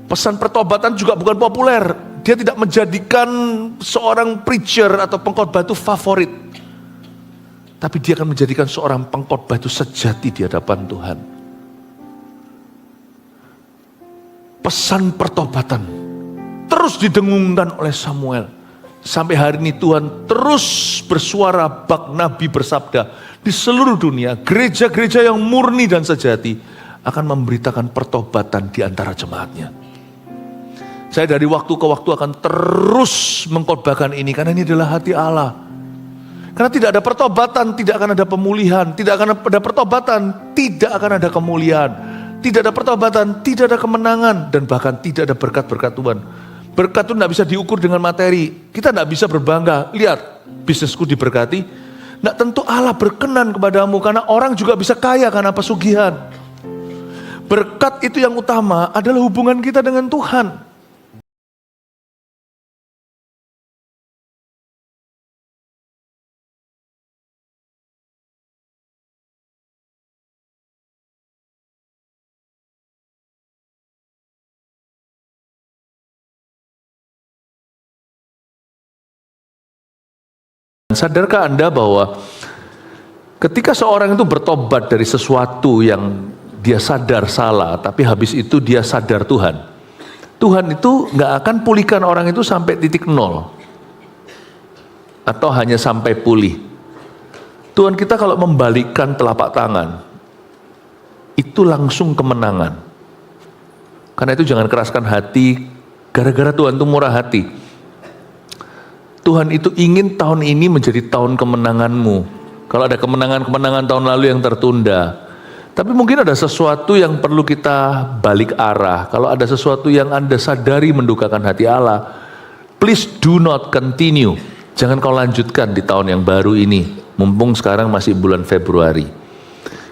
Pesan pertobatan juga bukan populer. Dia tidak menjadikan seorang preacher atau pengkhotbah itu favorit. Tapi dia akan menjadikan seorang pengkhotbah itu sejati di hadapan Tuhan. Pesan pertobatan terus didengungkan oleh Samuel. Sampai hari ini Tuhan terus bersuara, bak nabi bersabda di seluruh dunia. Gereja-gereja yang murni dan sejati akan memberitakan pertobatan di antara jemaatnya. Saya dari waktu ke waktu akan terus mengkhotbahkan ini karena ini adalah hati Allah. Karena tidak ada pertobatan, tidak akan ada pemulihan. Tidak akan ada pertobatan, tidak akan ada kemuliaan. Tidak ada pertobatan, tidak ada kemenangan. Dan bahkan tidak ada berkat-berkat Tuhan. Berkat itu tidak bisa diukur dengan materi. Kita tidak bisa berbangga. Lihat, bisnisku diberkati. Nah, tentu Allah berkenan kepadamu karena orang juga bisa kaya karena pesugihan. Berkat itu yang utama adalah hubungan kita dengan Tuhan. Sadarkah Anda bahwa ketika seorang itu bertobat dari sesuatu yang dia sadar salah, tapi habis itu dia sadar Tuhan. Tuhan itu nggak akan pulihkan orang itu sampai titik nol. Atau hanya sampai pulih. Tuhan kita kalau membalikkan telapak tangan, itu langsung kemenangan. Karena itu jangan keraskan hati, gara-gara Tuhan itu murah hati. Tuhan itu ingin tahun ini menjadi tahun kemenanganmu. Kalau ada kemenangan-kemenangan tahun lalu yang tertunda. Tapi mungkin ada sesuatu yang perlu kita balik arah. Kalau ada sesuatu yang Anda sadari mendukakan hati Allah, please do not continue. Jangan kau lanjutkan di tahun yang baru ini. Mumpung sekarang masih bulan Februari.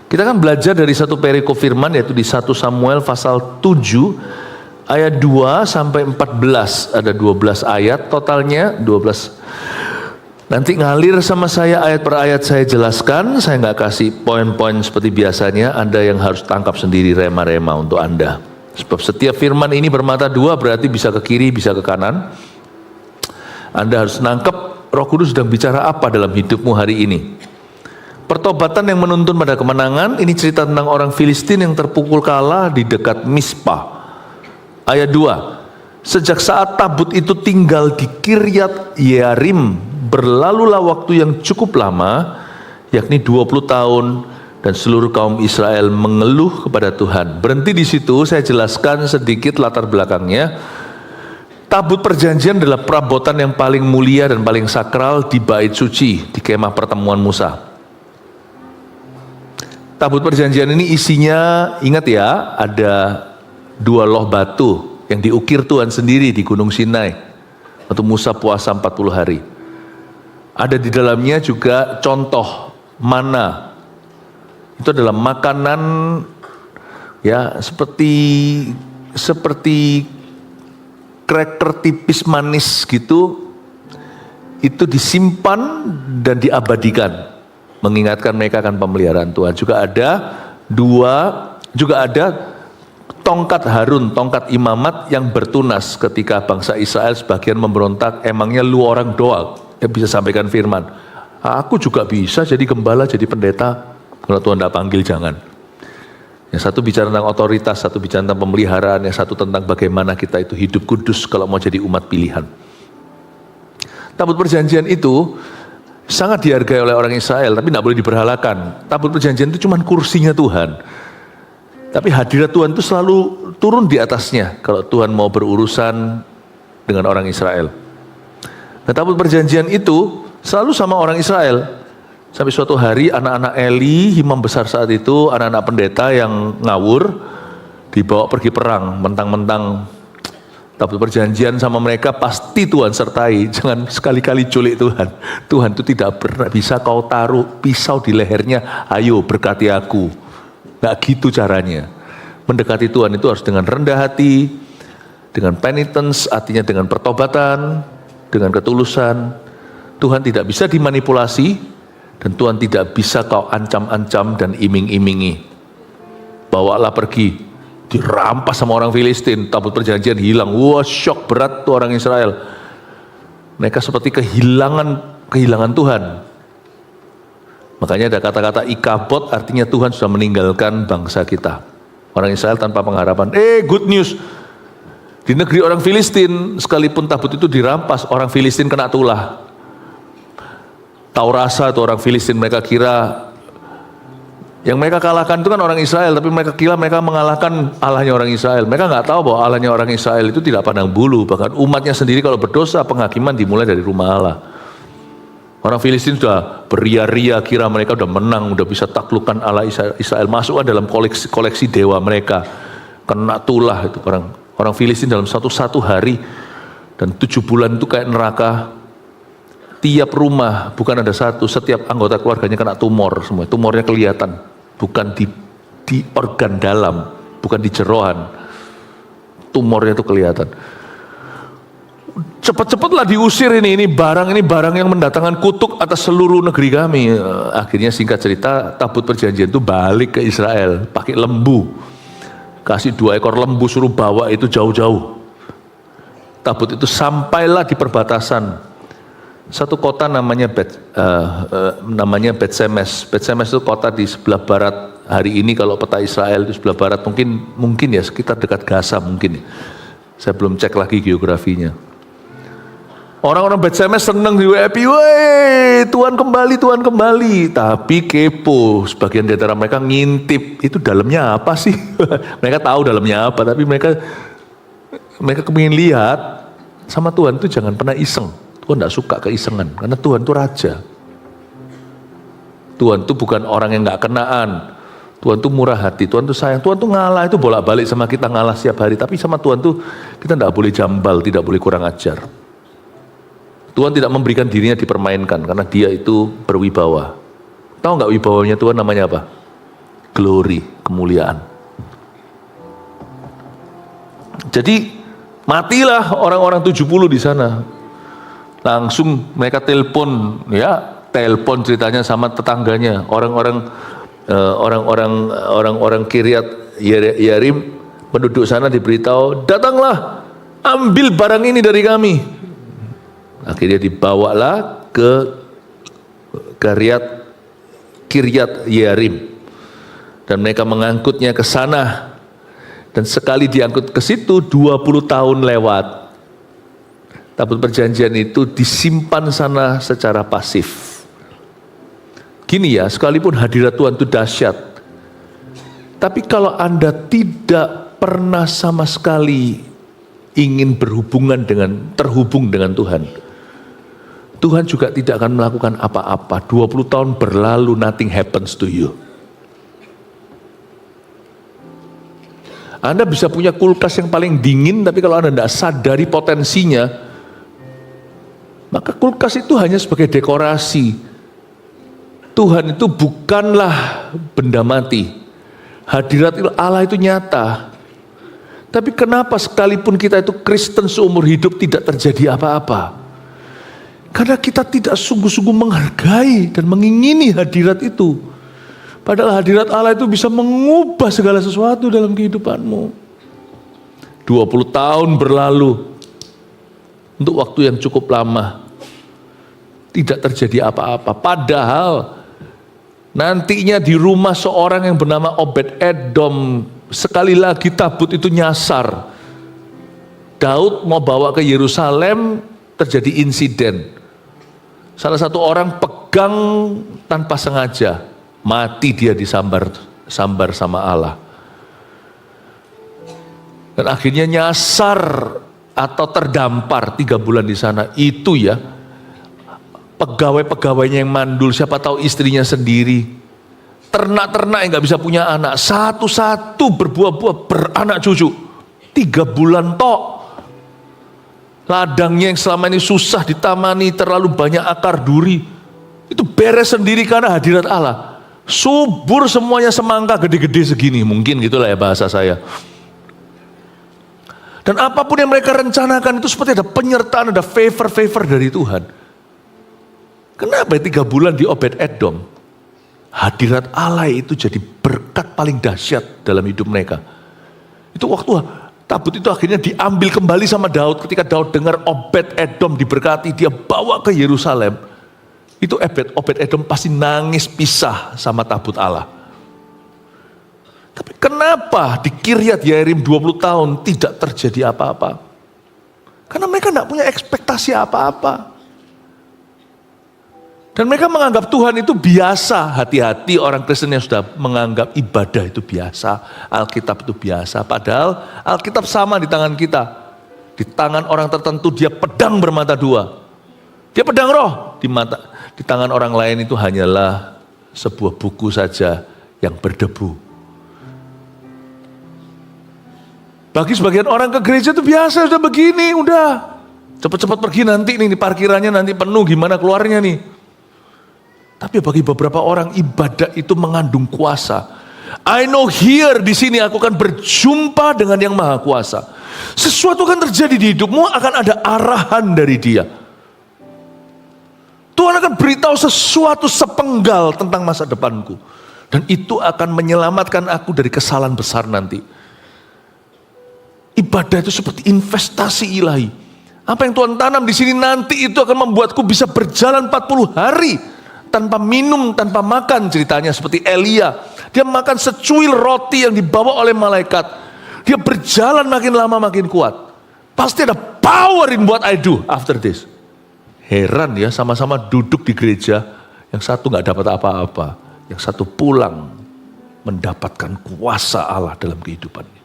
Kita akan belajar dari satu perikop firman, yaitu di 1 Samuel pasal 7. Ayat 2 sampai 14, ada 12 ayat totalnya, 12. Nanti ngalir sama saya ayat per ayat saya jelaskan, saya nggak kasih poin-poin seperti biasanya, Anda yang harus tangkap sendiri rema-rema untuk Anda. Sebab setiap firman ini bermata dua, berarti bisa ke kiri, bisa ke kanan. Anda harus nangkep Roh Kudus sedang bicara apa dalam hidupmu hari ini. Pertobatan yang menuntun pada kemenangan, ini cerita tentang orang Filistin yang terpukul kalah di dekat Mispa. Ayat 2, sejak saat tabut itu tinggal di Kiryat Yearim, berlalulah waktu yang cukup lama, yakni 20 tahun, dan seluruh kaum Israel mengeluh kepada Tuhan. Berhenti di situ, saya jelaskan sedikit latar belakangnya. Tabut perjanjian adalah perabotan yang paling mulia dan paling sakral di bait suci, di kemah pertemuan Musa. Tabut perjanjian ini isinya, ingat ya, ada 2 loh batu yang diukir Tuhan sendiri di Gunung Sinai waktu Musa puasa 40 hari. Ada di dalamnya juga contoh mana. Itu adalah makanan ya seperti cracker tipis manis gitu. Itu disimpan dan diabadikan, mengingatkan mereka akan pemeliharaan Tuhan. Juga ada tongkat Harun, tongkat imamat yang bertunas ketika bangsa Israel sebagian memberontak, emangnya lu orang doang yang bisa sampaikan firman. Aku juga bisa jadi gembala, jadi pendeta. Kalau Tuhan tidak panggil, jangan. Yang satu bicara tentang otoritas, satu bicara tentang pemeliharaan, yang satu tentang bagaimana kita itu hidup kudus kalau mau jadi umat pilihan. Tabut perjanjian itu sangat dihargai oleh orang Israel, tapi tidak boleh diberhalakan. Tabut perjanjian itu cuma kursinya Tuhan. Tapi hadirat Tuhan itu selalu turun di atasnya kalau Tuhan mau berurusan dengan orang Israel. Nah, tabut perjanjian itu selalu sama orang Israel. Sampai suatu hari anak-anak Eli, imam besar saat itu, anak-anak pendeta yang ngawur, dibawa pergi perang, mentang-mentang tabut perjanjian sama mereka, pasti Tuhan sertai. Jangan sekali-kali culik Tuhan. Tuhan itu tidak pernah bisa kau taruh pisau di lehernya, ayo berkati aku. Nggak gitu caranya. Mendekati Tuhan itu harus dengan rendah hati, dengan penitence, artinya dengan pertobatan, dengan ketulusan. Tuhan tidak bisa dimanipulasi, dan Tuhan tidak bisa kau ancam-ancam dan iming-imingi. Bawalah pergi, dirampas sama orang Filistin, tabut perjanjian hilang. Wah, syok berat tuh orang Israel. Mereka seperti kehilangan Tuhan. Makanya ada kata-kata ikabot, artinya Tuhan sudah meninggalkan bangsa kita. Orang Israel tanpa pengharapan. Good news. Di negeri orang Filistin, sekalipun tabut itu dirampas, orang Filistin kena tulah. Tahu rasa tuh orang Filistin, mereka kira yang mereka kalahkan itu kan orang Israel, tapi mereka kira mereka mengalahkan Allahnya orang Israel. Mereka nggak tahu bahwa Allahnya orang Israel itu tidak pandang bulu. Bahkan umatnya sendiri kalau berdosa, penghakiman dimulai dari rumah Allah. Orang Filistin sudah beria-ria, kira mereka udah menang, udah bisa taklukkan Allah Israel. Masukkan dalam koleksi dewa mereka. Kena tulah itu orang Filistin dalam satu hari. Dan 7 bulan itu kayak neraka. Tiap rumah, bukan ada satu, setiap anggota keluarganya kena tumor semua. Tumornya kelihatan. Bukan di organ dalam, bukan di jeroan. Tumornya itu kelihatan. Cepat-cepatlah diusir ini barang yang mendatangkan kutuk atas seluruh negeri kami. Akhirnya singkat cerita, tabut perjanjian itu balik ke Israel, pakai lembu. Kasih 2 ekor lembu, suruh bawa itu jauh-jauh. Tabut itu sampailah di perbatasan. Satu kota namanya Bet-Semes. Bet-Semes itu kota di sebelah barat. Hari ini kalau peta Israel di sebelah barat mungkin ya sekitar dekat Gaza mungkin. Saya belum cek lagi geografinya. Orang-orang Bet-Semes senang di WFP, woi Tuhan kembali. Tapi kepo, sebagian di antara mereka ngintip, itu dalamnya apa sih? Mereka tahu dalamnya apa, tapi mereka kepingin lihat. Sama Tuhan itu jangan pernah iseng. Tuhan tidak suka keisengan, karena Tuhan itu raja. Tuhan itu bukan orang yang nggak kenaan. Tuhan itu murah hati, Tuhan itu sayang. Tuhan itu ngalah, itu bolak-balik sama kita ngalah setiap hari. Tapi sama Tuhan itu kita tidak boleh jambal, tidak boleh kurang ajar. Tuhan tidak memberikan dirinya dipermainkan, karena dia itu berwibawa. Tahu nggak wibawanya Tuhan namanya apa? Glory, kemuliaan. Jadi matilah orang-orang 70 di sana. Langsung mereka telepon ceritanya sama tetangganya, orang-orang Kiryat Yearim penduduk sana diberitahu, datanglah ambil barang ini dari kami. Akhirnya dibawalah ke Kiryat Yearim dan mereka mengangkutnya ke sana, dan sekali diangkut ke situ 20 tahun lewat. Tabut perjanjian itu disimpan sana secara pasif. Gini ya, sekalipun hadirat Tuhan itu dahsyat, tapi kalau Anda tidak pernah sama sekali ingin terhubung dengan Tuhan, Tuhan juga tidak akan melakukan apa-apa. 20 tahun berlalu, nothing happens to you. Anda bisa punya kulkas yang paling dingin, tapi kalau Anda tidak sadari potensinya, maka kulkas itu hanya sebagai dekorasi. Tuhan itu bukanlah benda mati. Hadirat Allah itu nyata. Tapi kenapa sekalipun kita itu Kristen seumur hidup tidak terjadi apa-apa? Karena kita tidak sungguh-sungguh menghargai dan mengingini hadirat itu. Padahal hadirat Allah itu bisa mengubah segala sesuatu dalam kehidupanmu. 20 tahun berlalu. Untuk waktu yang cukup lama. Tidak terjadi apa-apa. Padahal nantinya di rumah seorang yang bernama Obed-Edom, sekali lagi tabut itu nyasar. Daud mau bawa ke Yerusalem, terjadi insiden. Salah satu orang pegang tanpa sengaja, mati dia disambar sama Allah. Dan akhirnya nyasar atau terdampar 3 bulan di sana. Itu ya, pegawai-pegawainya yang mandul, siapa tahu istrinya sendiri. Ternak-ternak yang gak bisa punya anak, satu-satu berbuah-buah, beranak cucu. 3 bulan tok. Ladangnya yang selama ini susah ditamani, terlalu banyak akar duri, itu beres sendiri karena hadirat Allah. Subur semuanya, semangka gede-gede segini, mungkin gitulah ya bahasa saya. Dan apapun yang mereka rencanakan itu seperti ada penyertaan, ada favor dari Tuhan. Kenapa 3 bulan di Obed-Edom? Hadirat Allah itu jadi berkat paling dahsyat dalam hidup mereka. Itu waktu tabut itu akhirnya diambil kembali sama Daud. Ketika Daud dengar Obed-Edom diberkati, dia bawa ke Yerusalem. Itu Obed-Edom pasti nangis pisah sama tabut Allah. Tapi kenapa di Kiryat Yearim 20 tahun tidak terjadi apa-apa? Karena mereka tidak punya ekspektasi apa-apa. Dan mereka menganggap Tuhan itu biasa. Hati-hati orang Kristen yang sudah menganggap ibadah itu biasa, Alkitab itu biasa. Padahal Alkitab sama di tangan kita. Di tangan orang tertentu dia pedang bermata dua. Dia pedang roh. Di tangan orang lain itu hanyalah sebuah buku saja yang berdebu. Bagi sebagian orang ke gereja itu biasa, sudah begini, udah. Cepat-cepat pergi nanti nih, parkirannya nanti penuh, gimana keluarnya nih. Tapi bagi beberapa orang ibadah itu mengandung kuasa. I know here di sini aku akan berjumpa dengan yang maha kuasa. Sesuatu akan terjadi di hidupmu, akan ada arahan dari dia. Tuhan akan beritahu sesuatu sepenggal tentang masa depanku. Dan itu akan menyelamatkan aku dari kesalahan besar nanti. Ibadah itu seperti investasi ilahi. Apa yang Tuhan tanam di sini nanti itu akan membuatku bisa berjalan 40 hari. Tanpa minum, tanpa makan ceritanya seperti Elia. Dia makan secuil roti yang dibawa oleh malaikat. Dia berjalan makin lama makin kuat. Pasti ada power in what I do after this. Heran ya, sama-sama duduk di gereja. Yang satu gak dapat apa-apa. Yang satu pulang mendapatkan kuasa Allah dalam kehidupannya.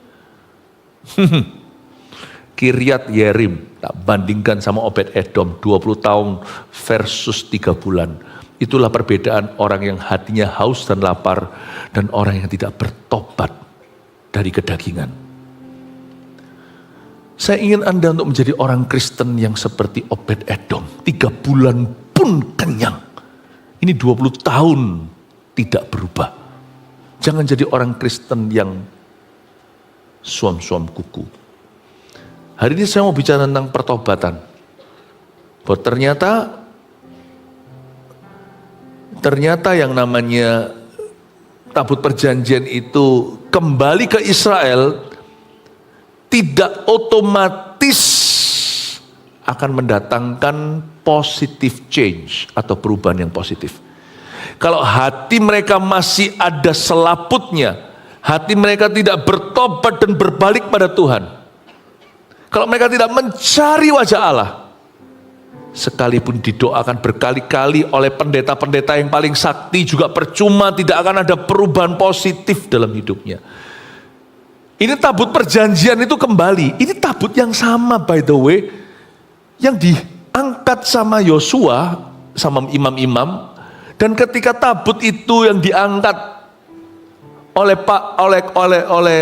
Kiryat Yearim, tak bandingkan sama Obed-Edom 20 tahun versus 3 bulan. Itulah perbedaan orang yang hatinya haus dan lapar dan orang yang tidak bertobat dari kedagingan. Saya ingin Anda untuk menjadi orang Kristen yang seperti Obed-Edom. 3 bulan pun kenyang. Ini 20 tahun tidak berubah. Jangan jadi orang Kristen yang suam-suam kuku. Hari ini saya mau bicara tentang pertobatan. Bahwa ternyata yang namanya tabut perjanjian itu kembali ke Israel tidak otomatis akan mendatangkan positive change atau perubahan yang positif. Kalau hati mereka masih ada selaputnya, hati mereka tidak bertobat dan berbalik pada Tuhan, kalau mereka tidak mencari wajah Allah, sekalipun didoakan berkali-kali oleh pendeta-pendeta yang paling sakti juga percuma, tidak akan ada perubahan positif dalam hidupnya. Ini tabut perjanjian itu kembali. Ini tabut yang sama by the way, yang diangkat sama Yosua, sama imam-imam. Dan ketika tabut itu yang diangkat oleh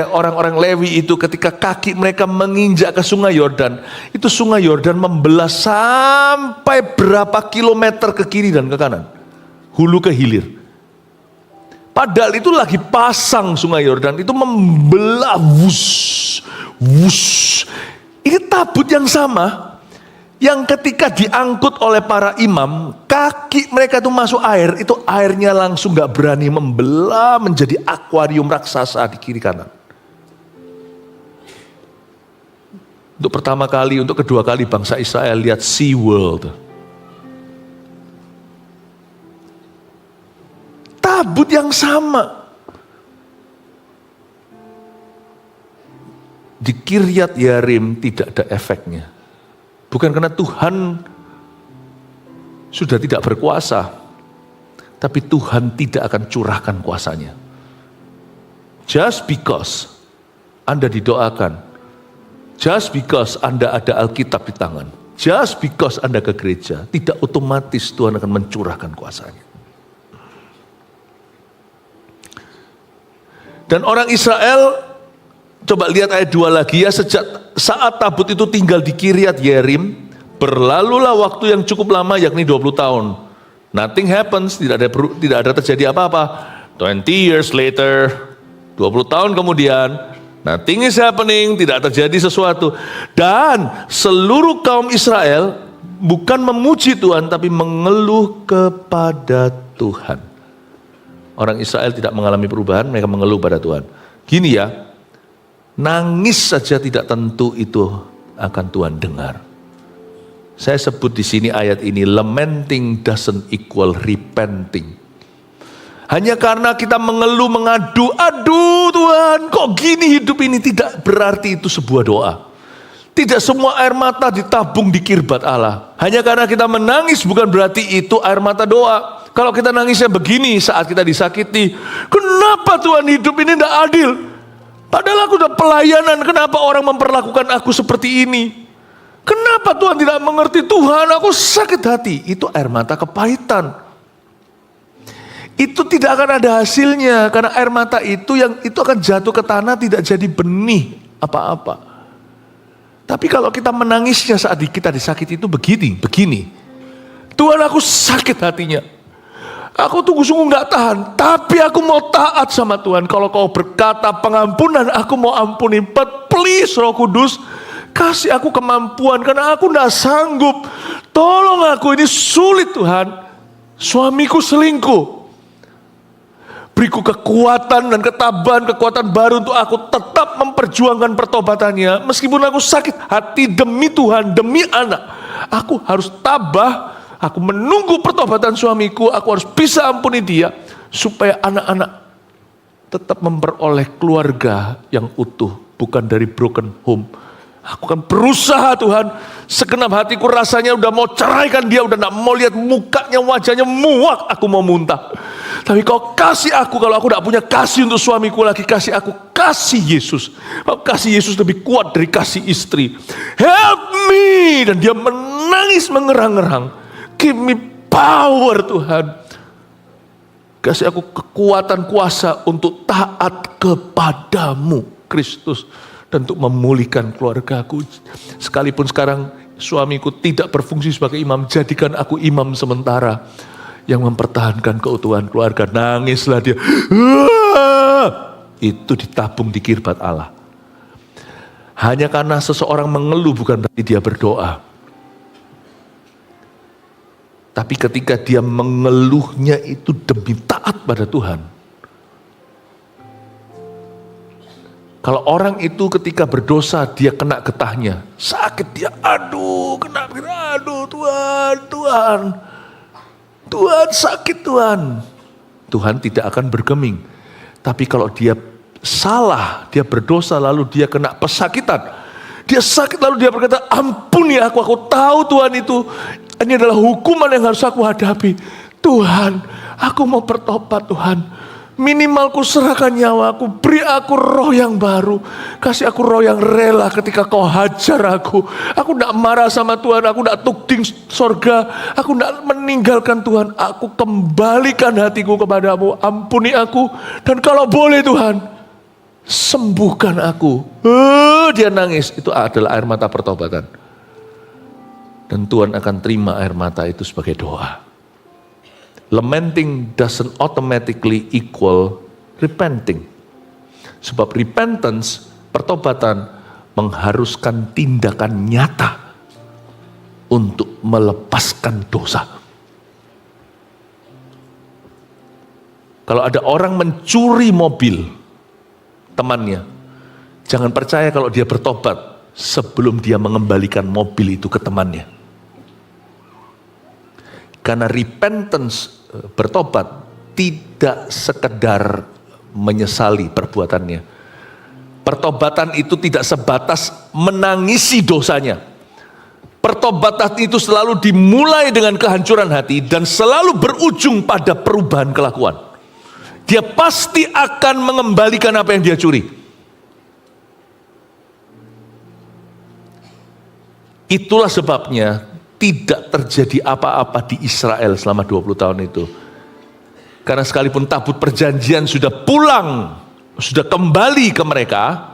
orang-orang Lewi itu, ketika kaki mereka menginjak ke sungai Yordan, itu sungai Yordan membelah sampai berapa kilometer ke kiri dan ke kanan, hulu ke hilir. Padahal itu lagi pasang sungai Yordan, itu membelah wush. Ini tabut yang sama, yang ketika diangkut oleh para imam, kaki mereka itu masuk air, itu airnya langsung gak berani membelah menjadi akuarium raksasa di kiri kanan. Untuk pertama kali, untuk kedua kali bangsa Israel lihat Sea World. Tabut yang sama. Di Kiryat Yearim tidak ada efeknya. Bukan karena Tuhan sudah tidak berkuasa, tapi Tuhan tidak akan curahkan kuasanya. Just because Anda didoakan, just because Anda ada Alkitab di tangan, just because Anda ke gereja, tidak otomatis Tuhan akan mencurahkan kuasanya. Dan orang Israel, coba lihat ayat 2 lagi ya, sejak saat tabut itu tinggal di Kiryat Yearim, berlalulah waktu yang cukup lama, yakni 20 tahun. Nothing happens, tidak ada terjadi apa-apa. 20 years later, 20 tahun kemudian, nothing is happening, tidak terjadi sesuatu. Dan seluruh kaum Israel bukan memuji Tuhan, tapi mengeluh kepada Tuhan. Orang Israel tidak mengalami perubahan, mereka mengeluh pada Tuhan. Gini ya, Nangis saja tidak tentu itu akan Tuhan dengar. Saya sebut di sini ayat ini, lamenting doesn't equal repenting. Hanya karena kita mengeluh, mengadu, aduh Tuhan kok gini hidup ini, tidak berarti itu sebuah doa. Tidak semua air mata ditabung di kirbat Allah. Hanya karena kita menangis bukan berarti itu air mata doa. Kalau kita nangisnya begini saat kita disakiti, kenapa Tuhan hidup ini tidak adil? Padahal aku udah pelayanan, kenapa orang memperlakukan aku seperti ini? Kenapa Tuhan tidak mengerti? Tuhan, aku sakit hati. Itu air mata kepahitan. Itu tidak akan ada hasilnya, karena air mata itu akan jatuh ke tanah, tidak jadi benih apa-apa. Tapi kalau kita menangisnya saat kita disakiti itu begini. Tuhan, aku sakit hatinya. Aku sungguh gak tahan, tapi aku mau taat sama Tuhan. Kalau kau berkata pengampunan, aku mau ampuni. But please Roh Kudus, kasih aku kemampuan, karena aku gak sanggup. Tolong aku, ini sulit Tuhan. Suamiku selingkuh. Beriku kekuatan dan ketabahan, kekuatan baru untuk aku tetap memperjuangkan pertobatannya. Meskipun aku sakit hati demi Tuhan, demi anak. Aku harus tabah. Aku menunggu pertobatan suamiku, aku harus bisa ampuni dia, supaya anak-anak tetap memperoleh keluarga yang utuh, bukan dari broken home. Aku akan berusaha Tuhan, segenap hatiku rasanya udah mau ceraikan dia, udah gak mau lihat mukanya, wajahnya muak, aku mau muntah. Tapi kau kasih aku, kalau aku gak punya kasih untuk suamiku lagi, kasih aku kasih Yesus. Kasih Yesus lebih kuat dari kasih istri. Help me! Dan dia menangis mengerang-erang. Give me power Tuhan. Kasih aku kekuatan kuasa untuk taat kepadamu Kristus. Dan untuk memulihkan keluargaku. Sekalipun sekarang suamiku tidak berfungsi sebagai imam, jadikan aku imam sementara. Yang mempertahankan keutuhan keluarga. Nangislah dia. Itu ditabung di kirbat Allah. Hanya karena seseorang mengeluh bukan berarti dia berdoa. Tapi ketika dia mengeluhnya itu demi taat pada Tuhan. Kalau orang itu ketika berdosa dia kena getahnya. Sakit dia, aduh Tuhan sakit Tuhan. Tuhan tidak akan bergeming. Tapi kalau dia salah, dia berdosa lalu dia kena pesakitan. Dia sakit lalu dia berkata, ampuni aku tahu Tuhan itu. Ini adalah hukuman yang harus aku hadapi. Tuhan, aku mau bertobat Tuhan. Minimal ku serahkan nyawaku, beri aku roh yang baru. Kasih aku roh yang rela ketika kau hajar aku. Aku tidak marah sama Tuhan, aku tidak tukding sorga. Aku tidak meninggalkan Tuhan, aku kembalikan hatiku kepadamu. Ampuni aku, dan kalau boleh Tuhan, sembuhkan aku. Dia nangis, itu adalah air mata pertobatan. Dan Tuhan akan terima air mata itu sebagai doa. Lamenting doesn't automatically equal repenting. Sebab repentance, pertobatan, mengharuskan tindakan nyata untuk melepaskan dosa. Kalau ada orang mencuri mobil temannya, jangan percaya kalau dia bertobat sebelum dia mengembalikan mobil itu ke temannya. Karena repentance, bertobat, tidak sekedar menyesali perbuatannya. Pertobatan itu tidak sebatas menangisi dosanya. Pertobatan itu selalu dimulai dengan kehancuran hati dan selalu berujung pada perubahan kelakuan. Dia pasti akan mengembalikan apa yang dia curi. Itulah sebabnya tidak terjadi apa-apa di Israel selama 20 tahun itu. Karena sekalipun tabut perjanjian sudah pulang, sudah kembali ke mereka,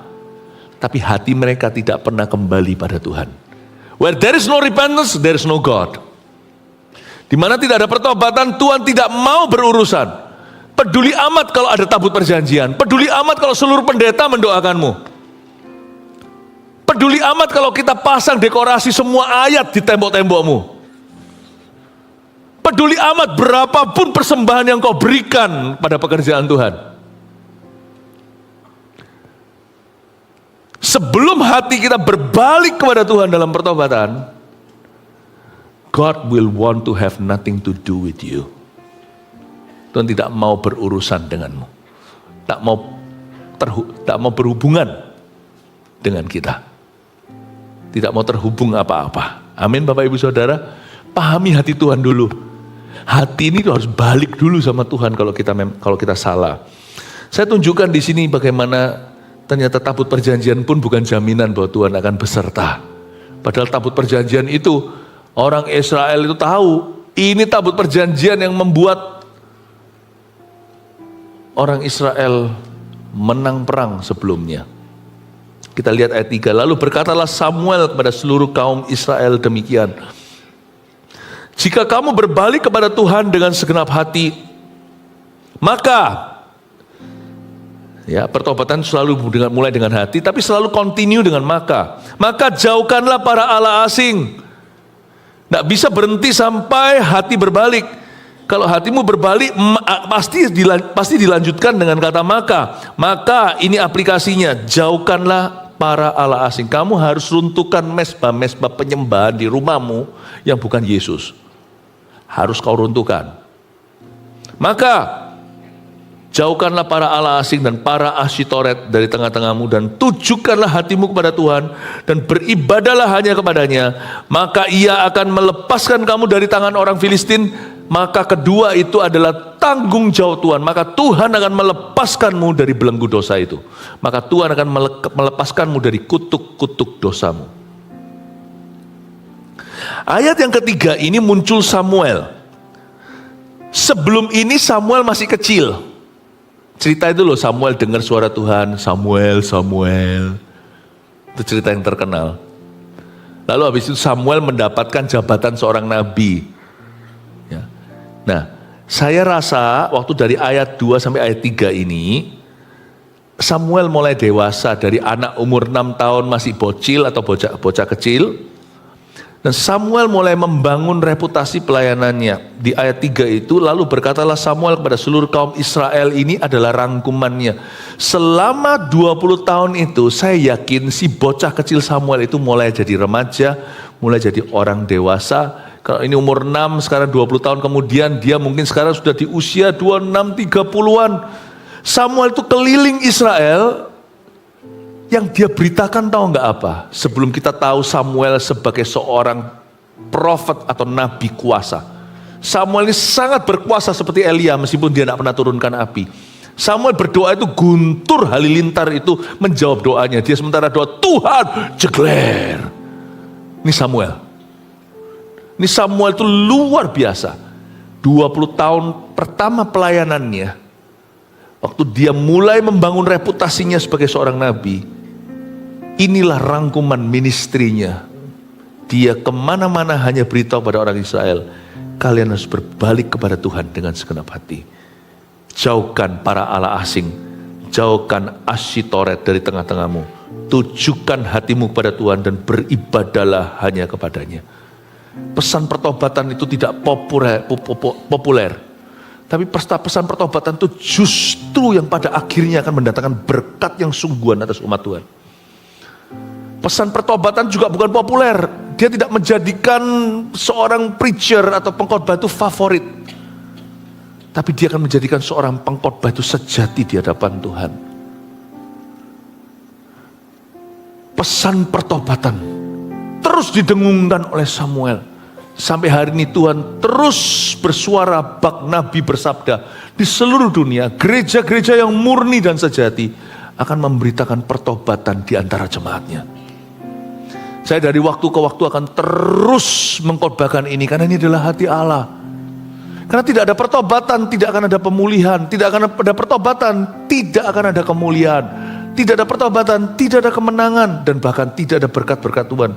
tapi hati mereka tidak pernah kembali pada Tuhan. Where there is no repentance, there is no God. Di mana tidak ada pertobatan, Tuhan tidak mau berurusan. Peduli amat kalau ada tabut perjanjian, peduli amat kalau seluruh pendeta mendoakanmu. Peduli amat kalau kita pasang dekorasi semua ayat di tembok-tembokmu. Peduli amat berapapun persembahan yang kau berikan pada pekerjaan Tuhan. Sebelum hati kita berbalik kepada Tuhan dalam pertobatan, God will want to have nothing to do with you. Tuhan tidak mau berurusan denganmu. Tak mau berhubungan dengan kita. Tidak mau terhubung apa-apa. Amin Bapak Ibu Saudara. Pahami hati Tuhan dulu. Hati ini harus balik dulu sama Tuhan kalau kita salah. Saya tunjukkan di sini bagaimana ternyata tabut perjanjian pun bukan jaminan bahwa Tuhan akan beserta. Padahal tabut perjanjian itu, orang Israel itu tahu, ini tabut perjanjian yang membuat orang Israel menang perang sebelumnya. Kita lihat ayat 3. Lalu berkatalah Samuel kepada seluruh kaum Israel demikian. Jika kamu berbalik kepada Tuhan dengan segenap hati, maka pertobatan selalu mulai dengan hati, tapi selalu continue dengan maka. Maka jauhkanlah para allah asing. Tidak bisa berhenti sampai hati berbalik. Kalau hatimu berbalik, pasti dilanjutkan dengan kata maka. Maka ini aplikasinya, jauhkanlah para allah asing. Kamu harus runtuhkan mesbah-mesbah penyembahan di rumahmu yang bukan Yesus. Harus kau runtuhkan. Maka jauhkanlah para allah asing dan para Asytoret dari tengah-tengahmu dan tujukanlah hatimu kepada Tuhan dan beribadahlah hanya kepadanya. Maka ia akan melepaskan kamu dari tangan orang Filistin. Maka kedua itu adalah tanggung jawab Tuhan. Maka Tuhan akan melepaskanmu dari belenggu dosa itu. Maka Tuhan akan melepaskanmu dari kutuk-kutuk dosamu. Ayat yang ketiga ini muncul Samuel. Sebelum ini Samuel masih kecil. Cerita itu loh, Samuel dengar suara Tuhan, Samuel, Samuel. Itu cerita yang terkenal. Lalu habis itu Samuel mendapatkan jabatan seorang nabi. Ya. Nah, saya rasa waktu dari ayat 2 sampai ayat 3 ini, Samuel mulai dewasa dari anak umur 6 tahun masih bocil atau bocah kecil. Dan Samuel mulai membangun reputasi pelayanannya. Di ayat 3 itu, lalu berkatalah Samuel kepada seluruh kaum Israel, ini adalah rangkumannya. Selama 20 tahun itu, saya yakin si bocah kecil Samuel itu mulai jadi remaja, mulai jadi orang dewasa. Kalau ini umur 6, sekarang 20 tahun kemudian, dia mungkin sekarang sudah di usia 26, 30-an. Samuel itu keliling Israel. Yang dia beritakan tahu nggak apa? Sebelum kita tahu Samuel sebagai seorang prophet atau nabi kuasa. Samuel ini sangat berkuasa seperti Elia meskipun dia tidak pernah turunkan api. Samuel berdoa itu Guntur Halilintar itu menjawab doanya. Dia sementara doa Tuhan jegler. Ini Samuel. Ini Samuel itu luar biasa. 20 tahun pertama pelayanannya, waktu dia mulai membangun reputasinya sebagai seorang nabi, inilah rangkuman ministrinya. Dia kemana-mana hanya beritahu pada orang Israel, kalian harus berbalik kepada Tuhan dengan segenap hati. Jauhkan para allah asing, jauhkan Asytoret dari tengah-tengahmu. Tujukan hatimu kepada Tuhan dan beribadahlah hanya kepadanya. Pesan pertobatan itu tidak populer. Tapi pesan pertobatan itu justru yang pada akhirnya akan mendatangkan berkat yang sungguhan atas umat Tuhan. Pesan pertobatan juga bukan populer. Dia tidak menjadikan seorang preacher atau pengkhotbah itu favorit. Tapi dia akan menjadikan seorang pengkhotbah itu sejati di hadapan Tuhan. Pesan pertobatan terus didengungkan oleh Samuel. Sampai hari ini Tuhan terus bersuara, bak nabi bersabda di seluruh dunia. Gereja-gereja yang murni dan sejati akan memberitakan pertobatan di antara jemaatnya. Saya dari waktu ke waktu akan terus mengkhotbahkan ini karena ini adalah hati Allah. Karena tidak ada pertobatan, tidak akan ada pemulihan. Tidak akan ada pertobatan, tidak akan ada kemuliaan. Tidak ada pertobatan, tidak ada kemenangan. Dan bahkan tidak ada berkat-berkat Tuhan.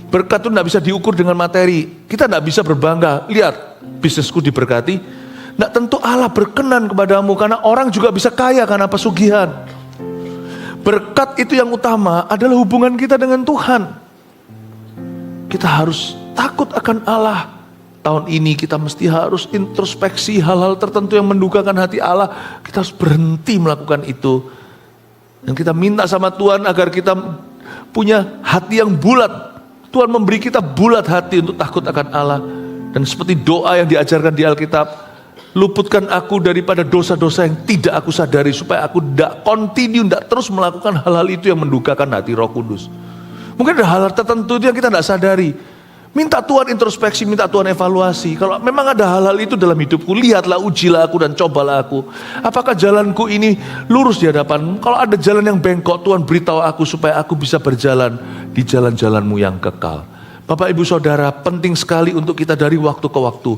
Berkat itu tidak bisa diukur dengan materi. Kita tidak bisa berbangga. Lihat, bisnisku diberkati. Tidak tentu Allah berkenan kepadamu. Karena orang juga bisa kaya karena pesugihan. Berkat itu yang utama adalah hubungan kita dengan Tuhan. Kita harus takut akan Allah. Tahun ini kita mesti harus introspeksi hal-hal tertentu yang mendukakan hati Allah. Kita harus berhenti melakukan itu. Dan kita minta sama Tuhan agar kita punya hati yang bulat. Tuhan memberi kita bulat hati untuk takut akan Allah. Dan seperti doa yang diajarkan di Alkitab, luputkan aku daripada dosa-dosa yang tidak aku sadari, supaya aku tidak terus melakukan hal-hal itu yang mendukakan hati Roh Kudus. Mungkin ada hal-hal tertentu yang kita tidak sadari. Minta Tuhan introspeksi, minta Tuhan evaluasi. Kalau memang ada hal-hal itu dalam hidupku, lihatlah, ujilah aku dan cobalah aku. Apakah jalanku ini lurus di hadapan-Mu? Kalau ada jalan yang bengkok, Tuhan beritahu aku supaya aku bisa berjalan di jalan-jalan-Mu yang kekal. Bapak Ibu Saudara, penting sekali untuk kita dari waktu ke waktu.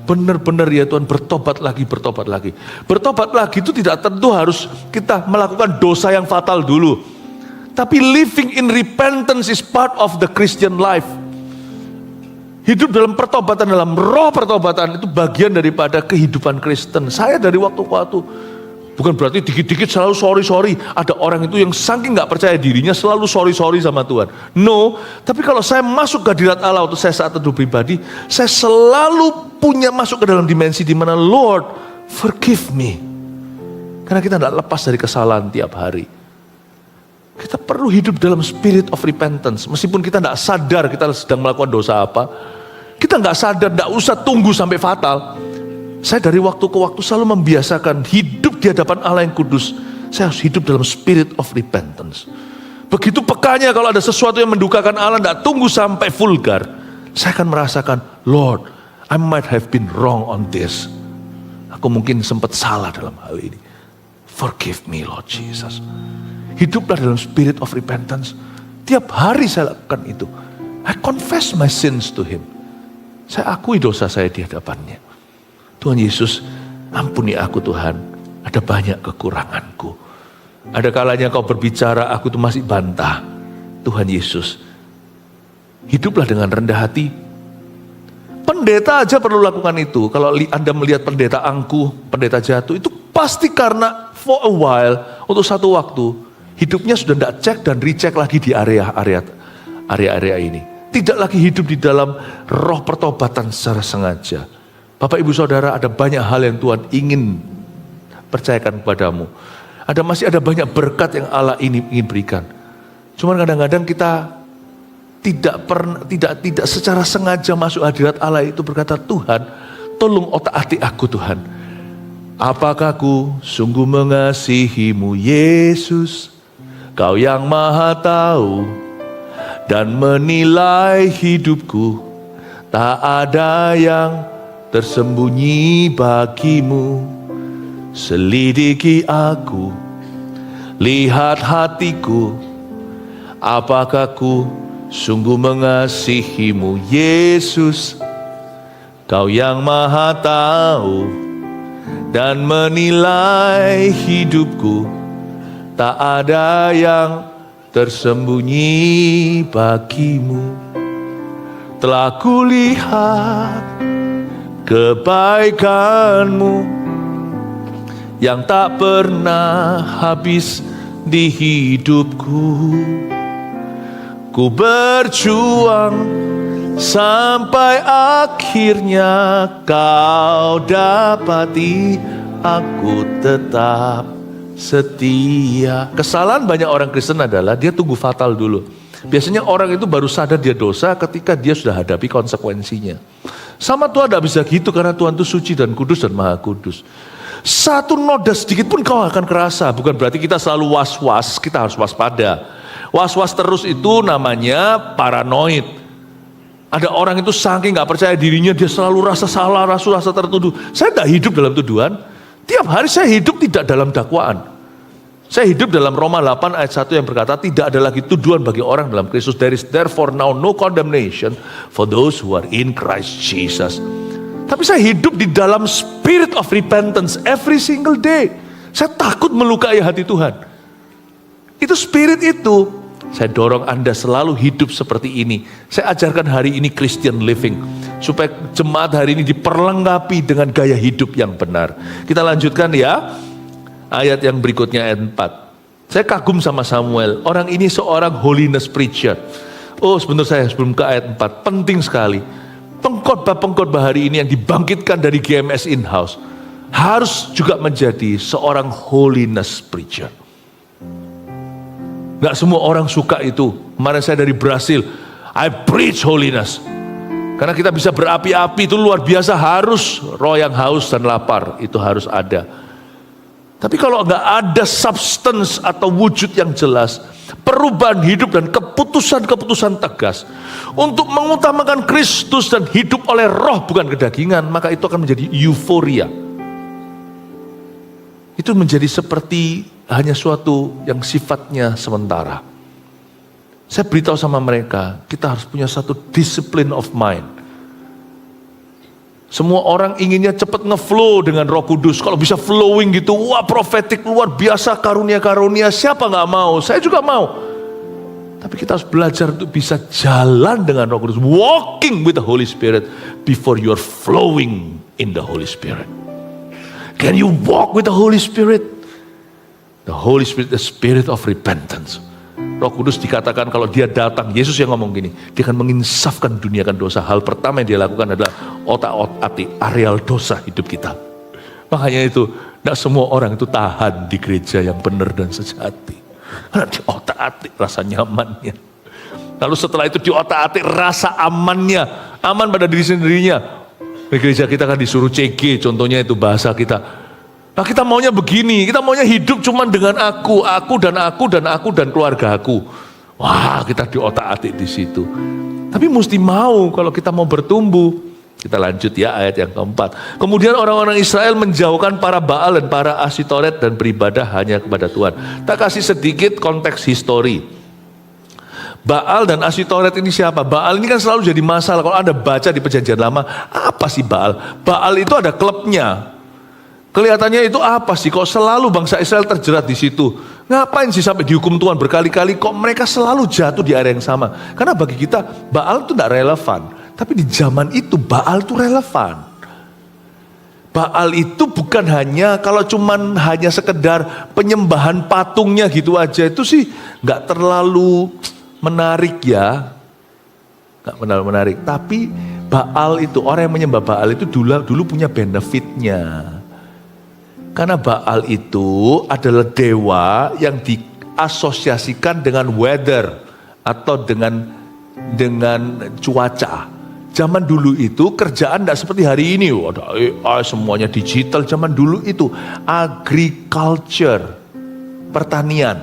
Benar-benar ya Tuhan, bertobat lagi, bertobat lagi. Bertobat lagi itu tidak tentu harus kita melakukan dosa yang fatal dulu. Tapi living in repentance is part of the Christian life. Hidup dalam pertobatan, dalam roh pertobatan itu bagian daripada kehidupan Kristen. Saya dari waktu ke waktu, bukan berarti dikit-dikit selalu sorry. Ada orang itu yang saking gak percaya dirinya selalu sorry sama Tuhan. No, tapi kalau saya masuk ke hadirat Allah waktu saya saat teduh pribadi, saya selalu punya masuk ke dalam dimensi di mana Lord forgive me. Karena kita tidak lepas dari kesalahan tiap hari. Kita perlu hidup dalam spirit of repentance. Meskipun kita tidak sadar kita sedang melakukan dosa apa. Kita nggak sadar, nggak usah tunggu sampai fatal. Saya dari waktu ke waktu selalu membiasakan hidup di hadapan Allah yang kudus. Saya harus hidup dalam spirit of repentance. Begitu pekanya kalau ada sesuatu yang mendukakan Allah, nggak tunggu sampai vulgar. Saya akan merasakan, Lord, I might have been wrong on this. Aku mungkin sempat salah dalam hal ini. Forgive me, Lord Jesus. Hiduplah dalam spirit of repentance. Tiap hari saya lakukan itu. I confess my sins to Him. Saya akui dosa saya di hadapannya. Tuhan Yesus, ampuni aku Tuhan. Ada banyak kekuranganku. Ada kalanya kau berbicara, aku tuh masih bantah. Tuhan Yesus, hiduplah dengan rendah hati. Pendeta aja perlu lakukan itu. Kalau Anda melihat pendeta angkuh, pendeta jatuh, itu pasti karena for a while, untuk satu waktu, hidupnya sudah tidak cek dan recheck lagi di area-area ini. Tidak lagi hidup di dalam roh pertobatan secara sengaja. Bapak Ibu Saudara, ada banyak hal yang Tuhan ingin percayakan kepadamu. Masih ada banyak berkat yang Allah ini ingin berikan. Cuman kadang-kadang kita tidak secara sengaja masuk hadirat Allah itu berkata, Tuhan, tolong otak-atik aku Tuhan. Apakah aku sungguh mengasihi-Mu Yesus? Kau yang maha tahu dan menilai hidupku. Tak ada yang tersembunyi bagimu. Selidiki aku, lihat hatiku. Apakah ku sungguh mengasihi-Mu Yesus? Kau yang maha tahu dan menilai hidupku. Tak ada yang tersembunyi bagimu. Telah kulihat kebaikan-Mu yang tak pernah habis di hidupku. Ku berjuang sampai akhirnya Kau dapati aku tetap setia. Kesalahan banyak orang Kristen adalah dia tunggu fatal dulu. Biasanya orang itu baru sadar dia dosa ketika dia sudah hadapi konsekuensinya. Sama Tuhan tidak bisa gitu karena Tuhan itu suci dan kudus dan maha kudus. Satu noda sedikit pun kau akan kerasa. Bukan berarti kita selalu was-was, kita harus waspada. Was-was terus itu namanya paranoid. Ada orang itu saking gak percaya dirinya, dia selalu rasa salah, rasa tertuduh. Saya tidak hidup dalam tuduhan. Tiap hari saya hidup tidak dalam dakwaan. Saya hidup dalam Roma 8 ayat 1 yang berkata, tidak ada lagi tuduhan bagi orang dalam Kristus. There is therefore now no condemnation for those who are in Christ Jesus. Tapi saya hidup di dalam spirit of repentance every single day. Saya takut melukai hati Tuhan. Itu spirit itu. Saya dorong Anda selalu hidup seperti ini. Saya ajarkan hari ini Christian living. Supaya jemaat hari ini diperlengkapi dengan gaya hidup yang benar. Kita lanjutkan ya. Ayat yang berikutnya ayat 4. Saya kagum sama Samuel. Orang ini seorang holiness preacher. Oh sebentar saya sebelum ke ayat 4. Penting sekali. Pengkhotbah hari ini yang dibangkitkan dari GMS in-house. Harus juga menjadi seorang holiness preacher. Gak semua orang suka itu. Kemarin saya dari Brasil, I preach holiness. Karena kita bisa berapi-api itu luar biasa, harus roh yang haus dan lapar, itu harus ada. Tapi kalau gak ada substance atau wujud yang jelas, perubahan hidup dan keputusan-keputusan tegas untuk mengutamakan Kristus dan hidup oleh roh bukan kedagingan, maka itu akan menjadi euforia. Itu menjadi seperti hanya suatu yang sifatnya sementara. Saya beritahu sama mereka, kita harus punya satu discipline of mind. Semua orang inginnya cepat ngeflow dengan Roh Kudus. Kalau bisa flowing gitu, wah profetik luar biasa, karunia-karunia, siapa gak mau? Saya juga mau. Tapi kita harus belajar untuk bisa jalan dengan Roh Kudus, walking with the Holy Spirit before you are flowing in the Holy Spirit. Can you walk with the Holy Spirit? The Holy Spirit, the Spirit of repentance. Roh Kudus dikatakan kalau dia datang, Yesus yang ngomong gini, dia akan menginsafkan dunia kan dosa. Hal pertama yang dia lakukan adalah otak-atik areal dosa hidup kita. Makanya itu, tidak semua orang itu tahan di gereja yang benar dan sejati. Karena di otak-atik rasa nyamannya. Lalu setelah itu di otak-atik rasa amannya, aman pada diri sendirinya. Di gereja kita kan disuruh CG, contohnya itu bahasa kita. Nah kita maunya begini, kita maunya hidup cuma dengan aku dan keluarga aku. Wah kita di otak-atik di situ. Tapi mesti mau kalau kita mau bertumbuh. Kita lanjut ya ayat yang keempat. Kemudian orang-orang Israel menjauhkan para Baal dan para Asitoret dan beribadah hanya kepada Tuhan. Tak kasih sedikit konteks histori. Baal dan Asitoret ini siapa? Baal ini kan selalu jadi masalah. Kalau Anda baca di Perjanjian Lama, apa sih Baal? Baal itu ada klubnya. Kelihatannya itu apa sih? Kok selalu bangsa Israel terjerat di situ? Ngapain sih sampai dihukum Tuhan berkali-kali? Kok mereka selalu jatuh di area yang sama? Karena bagi kita Baal itu tidak relevan. Tapi di zaman itu Baal itu relevan. Baal itu bukan hanya kalau cuman hanya sekedar penyembahan patungnya gitu aja, itu sih nggak terlalu menarik ya. Nggak terlalu menarik. Tapi Baal itu, orang yang menyembah Baal itu dulu punya benefitnya. Karena Baal itu adalah dewa yang diasosiasikan dengan weather atau dengan cuaca. Zaman dulu itu kerjaan tidak seperti hari ini, ada AI semuanya digital. Zaman dulu itu agriculture, pertanian.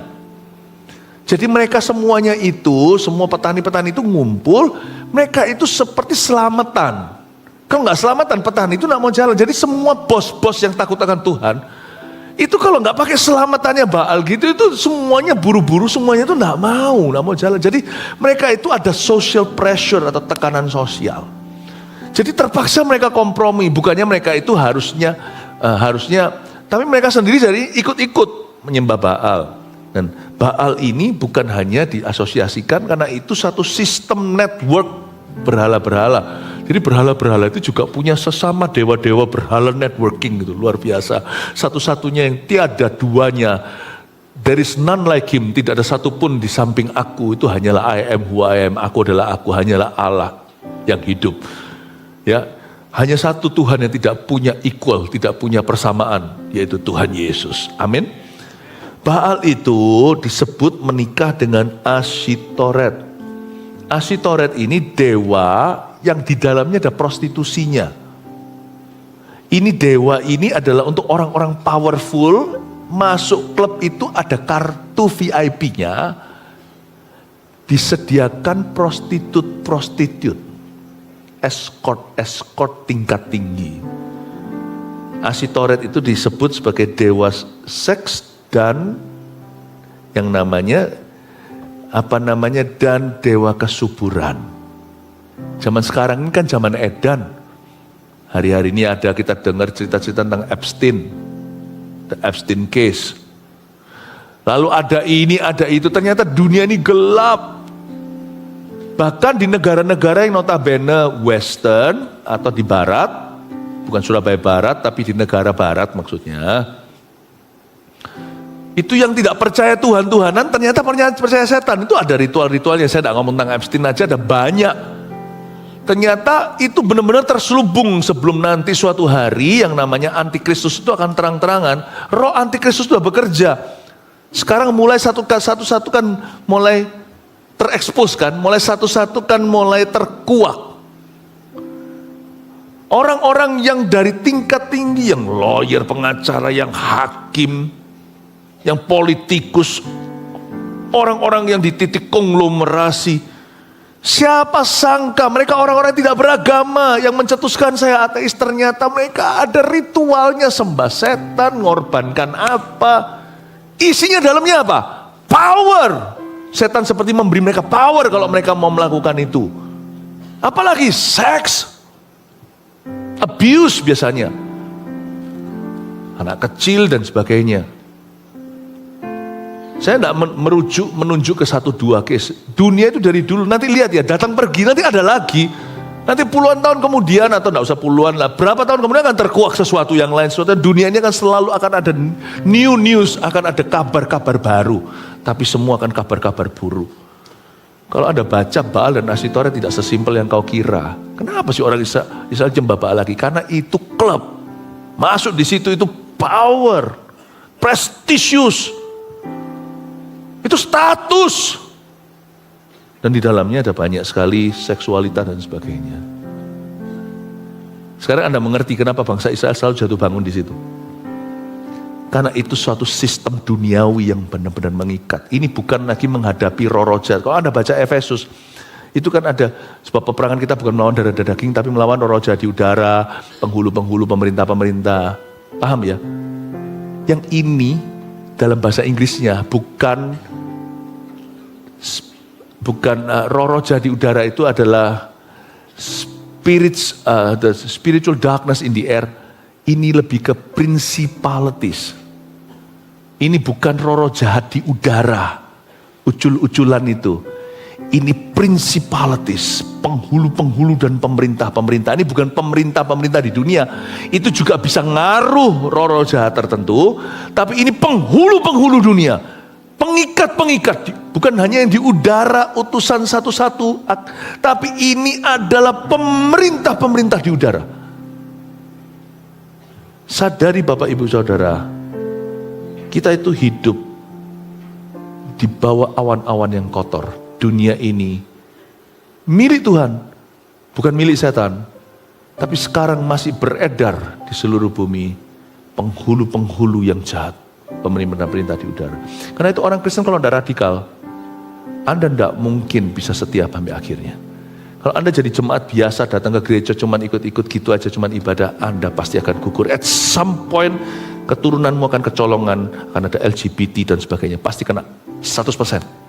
Jadi mereka semuanya itu, semua petani-petani itu ngumpul, mereka itu seperti selamatan. Kalau nggak selamatan, petani itu nggak mau jalan. Jadi semua bos-bos yang takut akan Tuhan, itu kalau nggak pakai selamatannya Baal gitu, itu semuanya buru-buru, semuanya itu nggak mau jalan. Jadi mereka itu ada social pressure atau tekanan sosial. Jadi terpaksa mereka kompromi. Bukannya mereka itu harusnya, tapi mereka sendiri jadi ikut-ikut menyembah Baal. Dan Baal ini bukan hanya diasosiasikan karena itu satu sistem network berhala-berhala. Jadi berhala-berhala itu juga punya sesama dewa-dewa berhala networking gitu, luar biasa. Satu-satunya yang tiada duanya, there is none like him, tidak ada satupun di samping aku, itu hanyalah I am who I am, aku adalah aku, hanyalah Allah yang hidup. Ya, hanya satu Tuhan yang tidak punya equal, tidak punya persamaan, yaitu Tuhan Yesus. Amin. Baal itu disebut menikah dengan Asitoret. Asitoret ini dewa yang di dalamnya ada prostitusinya. Ini dewa ini adalah untuk orang-orang powerful, masuk klub itu ada kartu VIP-nya, disediakan prostitut, escort tingkat tinggi. Asitoret itu disebut sebagai dewa seks dan yang namanya dan dewa kesuburan. Zaman sekarang ini kan zaman edan. Hari-hari ini ada kita dengar cerita-cerita tentang Epstein, the Epstein case. Lalu ada ini, ada itu. Ternyata dunia ini gelap. Bahkan di negara-negara yang notabene Western atau di Barat, bukan Surabaya Barat, tapi di negara Barat maksudnya. Itu yang tidak percaya Tuhan-Tuhanan, ternyata percaya setan. Itu ada ritual-ritualnya. Saya tidak ngomong tentang Epstein aja, ada banyak. Ternyata itu benar-benar terselubung sebelum nanti suatu hari yang namanya antikristus itu akan terang-terangan. Roh antikristus sudah bekerja. Sekarang mulai satu-satu kan mulai terekspos kan, mulai satu-satu kan mulai terkuak. Orang-orang yang dari tingkat tinggi, yang lawyer, pengacara, yang hakim, yang politikus, orang-orang yang di titik konglomerasi. Siapa sangka mereka orang-orang yang tidak beragama, yang mencetuskan saya ateis, ternyata mereka ada ritualnya sembah setan, ngorbankan apa. Isinya dalamnya apa? Power. Setan seperti memberi mereka power kalau mereka mau melakukan itu. Apalagi seks, abuse biasanya. Anak kecil dan sebagainya. Saya tidak menunjuk ke 1-2 case. Dunia itu dari dulu, nanti lihat ya, datang pergi, nanti ada lagi. Nanti puluhan tahun kemudian, atau tidak usah puluhan lah, berapa tahun kemudian akan terkuak sesuatu yang lain. Sesuatu dunia ini akan selalu akan ada new news, akan ada kabar-kabar baru. Tapi semua akan kabar-kabar buruk. Kalau Anda baca Baal dan Asytoreth tidak sesimpel yang kau kira. Kenapa sih orang Israel jembah Baal lagi? Karena itu klub. Masuk di situ itu power, prestisius. Itu status. Dan di dalamnya ada banyak sekali seksualitas dan sebagainya. Sekarang Anda mengerti kenapa bangsa Israel selalu jatuh bangun di situ. Karena itu suatu sistem duniawi yang benar-benar mengikat. Ini bukan lagi menghadapi roh jahat. Kalau Anda baca Efesus, itu kan ada sebab peperangan kita bukan melawan darah dan daging, tapi melawan roh jahat di udara, penghulu-penghulu, pemerintah-pemerintah. Paham ya? Yang ini dalam bahasa Inggrisnya bukan roh jahat di udara, itu adalah the spiritual darkness in the air. Ini lebih ke principalities. Ini bukan roh jahat di udara, ucul-uculan itu. Ini principalities, penghulu-penghulu dan pemerintah-pemerintah. Ini bukan pemerintah-pemerintah di dunia. Itu juga bisa ngaruh roh jahat tertentu. Tapi ini penghulu-penghulu dunia. Pengikat-pengikat. Bukan hanya yang di udara, utusan satu-satu. Tapi ini adalah pemerintah-pemerintah di udara. Sadari Bapak Ibu Saudara, kita itu hidup di bawah awan-awan yang kotor. Dunia ini milik Tuhan, bukan milik setan. Tapi sekarang masih beredar di seluruh bumi penghulu-penghulu yang jahat, pemerintah-pemerintah di udara. Karena itu orang Kristen kalau tidak radikal, Anda tidak mungkin bisa setia sampai akhirnya. Kalau Anda jadi jemaat biasa, datang ke gereja cuman ikut-ikut gitu aja, cuman ibadah, Anda pasti akan gugur. At some point, keturunanmu akan kecolongan, akan ada LGBT dan sebagainya. Pasti kena 100%.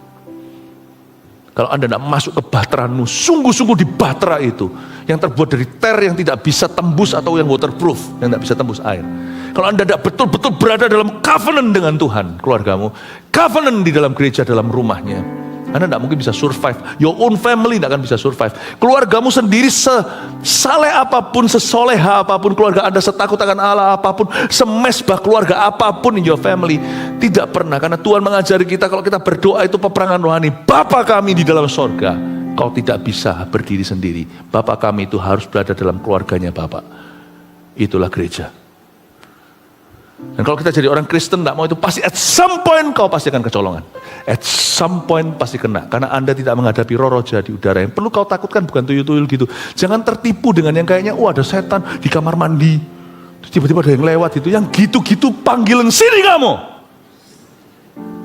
Kalau Anda tidak masuk ke bahteramu, sungguh-sungguh di bahtera itu, yang terbuat dari ter yang tidak bisa tembus atau yang waterproof, yang tidak bisa tembus air. Kalau Anda tidak betul-betul berada dalam covenant dengan Tuhan, keluargamu, covenant di dalam gereja, dalam rumahnya, Anda tidak mungkin bisa survive. Your own family tidak akan bisa survive. Keluargamu sendiri sesaleh apapun, sesoleha apapun, keluarga Anda setakut akan Allah apapun, semesbah keluarga apapun in your family, tidak pernah. Karena Tuhan mengajari kita kalau kita berdoa itu peperangan rohani. Bapa kami di dalam sorga, kau tidak bisa berdiri sendiri. Bapa kami itu harus berada dalam keluarganya Bapa. Itulah gereja. Dan kalau kita jadi orang Kristen tidak mau itu, pasti at some point kau pasti akan kecolongan. At some point pasti kena. Karena Anda tidak menghadapi roh jahat di udara. Yang perlu kau takutkan bukan tuyul-tuyul gitu. Jangan tertipu dengan yang kayaknya, ada setan di kamar mandi. Tiba-tiba ada yang lewat itu. Yang gitu-gitu panggilan, sini kamu.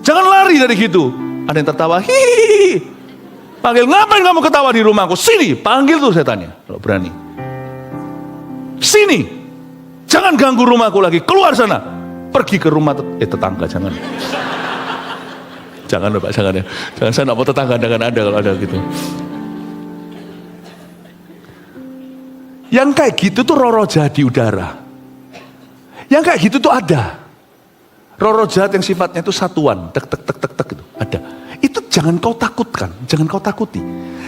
Jangan lari dari gitu. Ada yang tertawa, hihihi. Panggil, ngapain kamu ketawa di rumahku? Sini, panggil tuh setannya kalau berani. Sini. Jangan ganggu rumahku lagi, keluar sana. Pergi ke rumah tetangga, jangan. Jangan Pak, jangan ya. Jangan, saya tidak mau tetangga dengan Anda kalau ada gitu. Yang kayak gitu tuh roh jahat di udara. Yang kayak gitu tuh ada. Roh jahat yang sifatnya itu satuan, tek gitu, ada. Itu jangan kau takutkan, jangan kau takuti.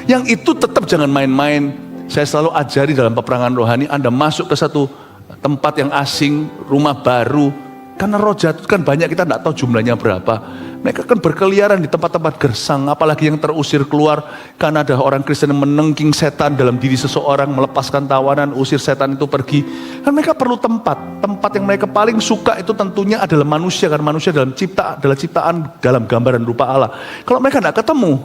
Yang itu tetap jangan main-main. Saya selalu ajari dalam peperangan rohani, Anda masuk ke satu tempat yang asing, rumah baru, Karena roh jahat kan banyak, kita tidak tahu jumlahnya berapa. Mereka kan berkeliaran di tempat-tempat gersang, apalagi yang terusir keluar. Karena ada orang Kristen yang menengking setan dalam diri seseorang, melepaskan tawanan, usir setan itu pergi. Kan mereka perlu tempat. Tempat yang mereka paling suka itu tentunya adalah manusia, karena manusia adalah ciptaan dalam gambaran rupa Allah. Kalau mereka tidak ketemu,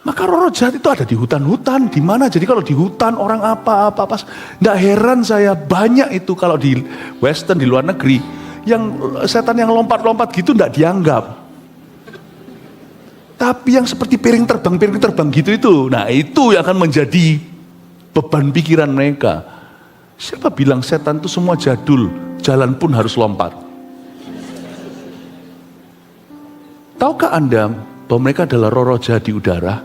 maka roh jahat itu ada di hutan-hutan, di mana? Jadi kalau di hutan orang apa. Tidak heran saya banyak itu kalau di Western, di luar negeri, yang setan yang lompat-lompat gitu tidak dianggap. Tapi yang seperti piring terbang gitu itu, nah itu yang akan menjadi beban pikiran mereka. Siapa bilang setan itu semua jadul, jalan pun harus lompat? Tahukah Anda bahwa mereka adalah roh-roh jahat di udara?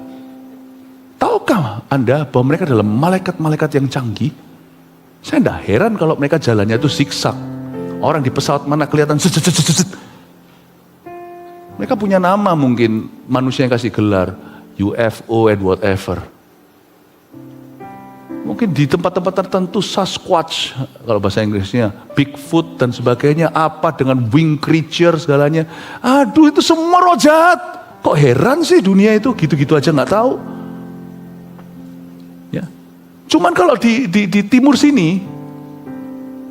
Tahukah Anda bahwa mereka adalah malaikat-malaikat yang canggih? Saya tidak heran kalau mereka jalannya itu zigzag. Orang di pesawat mana kelihatan mereka punya nama, mungkin manusia yang kasih gelar UFO and whatever. Mungkin di tempat-tempat tertentu Sasquatch, kalau bahasa Inggrisnya, Bigfoot dan sebagainya, apa dengan wing creature segalanya. Aduh, itu semua roh jahat. Kok heran sih dunia itu gitu-gitu aja nggak tahu. Ya. Cuman kalau di timur sini,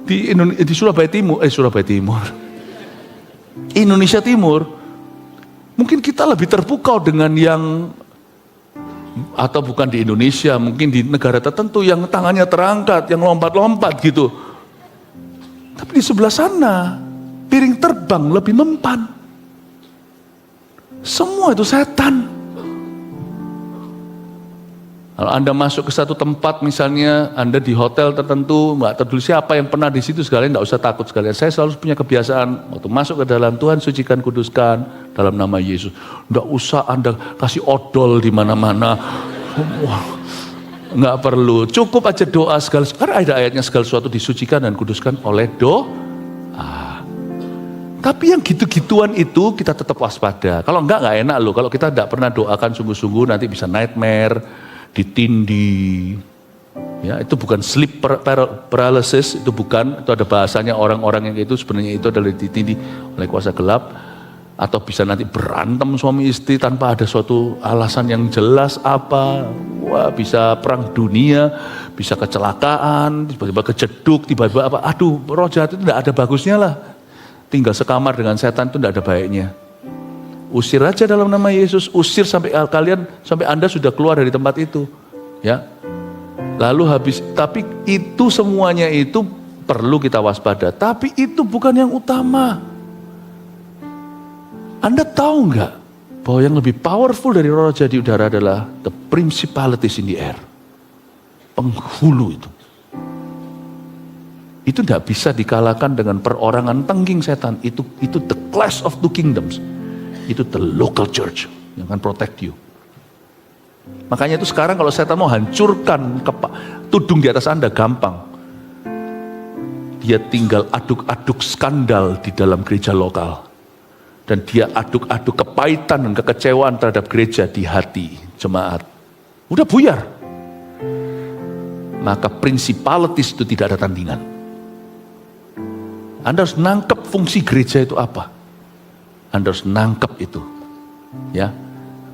di Surabaya Timur, Indonesia Timur, mungkin kita lebih terpukau dengan yang, atau bukan di Indonesia, mungkin di negara tertentu yang tangannya terangkat, yang lompat-lompat gitu. Tapi di sebelah sana, piring terbang lebih mempan. Semua itu setan. Kalau Anda masuk ke satu tempat, misalnya Anda di hotel tertentu, nggak peduli siapa yang pernah di situ, sekalian nggak usah takut sekalian. Saya selalu punya kebiasaan, waktu masuk ke dalam, Tuhan sucikan, kuduskan, dalam nama Yesus. Nggak usah Anda kasih odol di mana-mana. Nggak perlu, cukup aja doa segala. Karena ada ayatnya, segala sesuatu disucikan dan kuduskan oleh doa. Tapi yang gitu-gituan itu kita tetap waspada. Kalau nggak enak loh. Kalau kita nggak pernah doakan sungguh-sungguh, nanti bisa nightmare, ditindih, ya itu bukan sleep paralysis, itu bukan, itu ada bahasanya orang-orang yang itu sebenarnya itu adalah ditindih oleh kuasa gelap, atau bisa nanti berantem suami istri tanpa ada suatu alasan yang jelas apa, wah bisa perang dunia, bisa kecelakaan, tiba-tiba kejeduk, tiba-tiba apa, aduh roh jahat itu tidak ada bagusnya lah, tinggal sekamar dengan setan itu tidak ada baiknya. Usir aja dalam nama Yesus, usir sampai Anda sudah keluar dari tempat itu, ya. Lalu habis, tapi itu semuanya itu perlu kita waspada, tapi itu bukan yang utama. Anda tahu nggak bahwa yang lebih powerful dari roh jahat di udara adalah the principalities in the air, penghulu itu. Itu tidak bisa dikalahkan dengan perorangan tengging setan. Itu the clash of two kingdoms. Itu the local church yang akan protect you. Makanya itu sekarang kalau setan mau hancurkan tudung di atas Anda gampang. Dia tinggal aduk-aduk skandal di dalam gereja lokal. Dan dia aduk-aduk kepahitan dan kekecewaan terhadap gereja di hati jemaat. Udah buyar. Maka principalities itu tidak ada tandingan. Anda harus nangkep fungsi gereja itu apa. Anda harus nangkep itu, ya,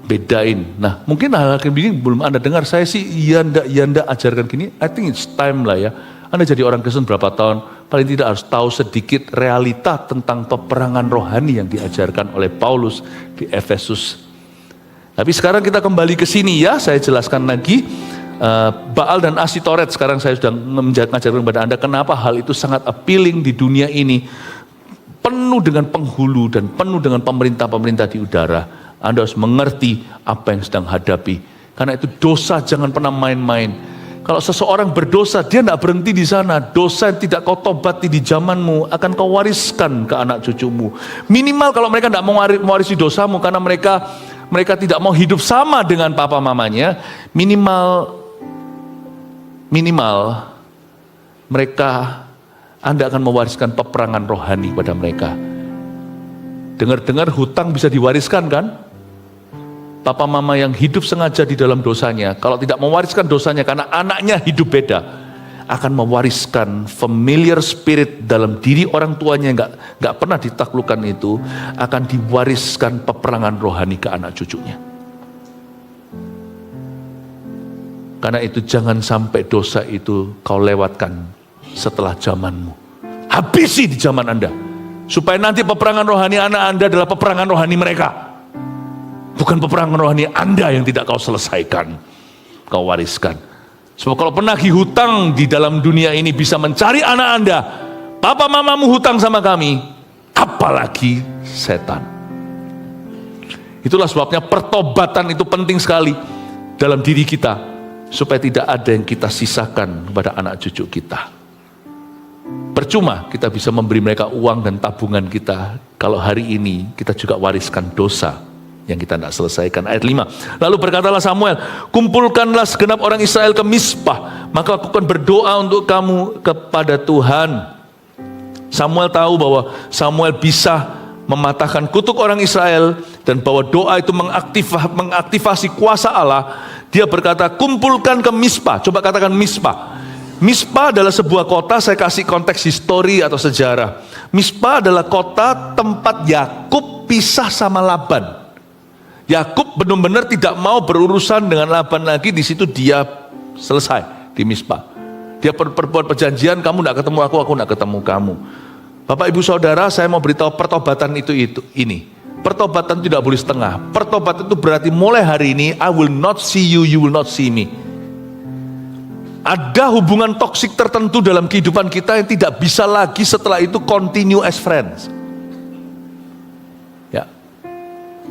bedain. Nah, mungkin hal-hal begini belum Anda dengar. Saya sih iya ndak ajarkan gini. I think it's time lah ya. Anda jadi orang Kristen berapa tahun, paling tidak harus tahu sedikit realita tentang peperangan rohani yang diajarkan oleh Paulus di Efesus. Tapi sekarang kita kembali ke sini ya. Saya jelaskan lagi Baal dan Asitoret. Sekarang saya sudah mengajarkan kepada Anda kenapa hal itu sangat appealing di dunia ini. Penuh dengan penghulu dan penuh dengan pemerintah-pemerintah di udara. Anda harus mengerti apa yang sedang hadapi. Karena itu dosa jangan pernah main-main. Kalau seseorang berdosa, dia tidak berhenti di sana. Dosa yang tidak kau tobati di zamanmu akan kau wariskan ke anak cucumu. Minimal kalau mereka tidak mau mewarisi dosamu karena mereka tidak mau hidup sama dengan papa mamanya, minimal mereka, Anda akan mewariskan peperangan rohani pada mereka. Dengar-dengar hutang bisa diwariskan kan? Papa mama yang hidup sengaja di dalam dosanya, kalau tidak mewariskan dosanya karena anaknya hidup beda, akan mewariskan familiar spirit dalam diri orang tuanya yang nggak pernah ditaklukkan itu, akan diwariskan peperangan rohani ke anak cucunya. Karena itu jangan sampai dosa itu kau lewatkan setelah zamanmu. Habisi di zaman Anda. Supaya nanti peperangan rohani anak Anda adalah peperangan rohani mereka. Bukan peperangan rohani Anda yang tidak kau selesaikan, kau wariskan. Sebab kalau penagih hutang di dalam dunia ini bisa mencari anak Anda, papa mamamu hutang sama kami, apalagi setan. Itulah sebabnya pertobatan itu penting sekali dalam diri kita, supaya tidak ada yang kita sisakan kepada anak cucu kita. Percuma kita bisa memberi mereka uang dan tabungan kita, kalau hari ini kita juga wariskan dosa yang kita tidak selesaikan. Ayat 5. Lalu berkatalah Samuel, kumpulkanlah segenap orang Israel ke Mizpah, maka aku akan berdoa untuk kamu kepada Tuhan. Samuel tahu bahwa Samuel bisa mematahkan kutuk orang Israel, dan bahwa doa itu mengaktifasi kuasa Allah. Dia berkata, kumpulkan ke Mizpah. Coba katakan Mizpah. Mizpah adalah sebuah kota, saya kasih konteks histori atau sejarah. Mizpah adalah kota tempat Yakub pisah sama Laban. Yakub benar-benar tidak mau berurusan dengan Laban lagi. Di situ dia selesai di Mizpah. Dia berbuat perjanjian, kamu tidak ketemu aku tidak ketemu kamu. Bapak ibu saudara, saya mau beritahu pertobatan ini. Pertobatan tidak boleh setengah. Pertobatan itu berarti mulai hari ini, I will not see you, you will not see me. Ada hubungan toksik tertentu dalam kehidupan kita yang tidak bisa lagi setelah itu continue as friends. Ya,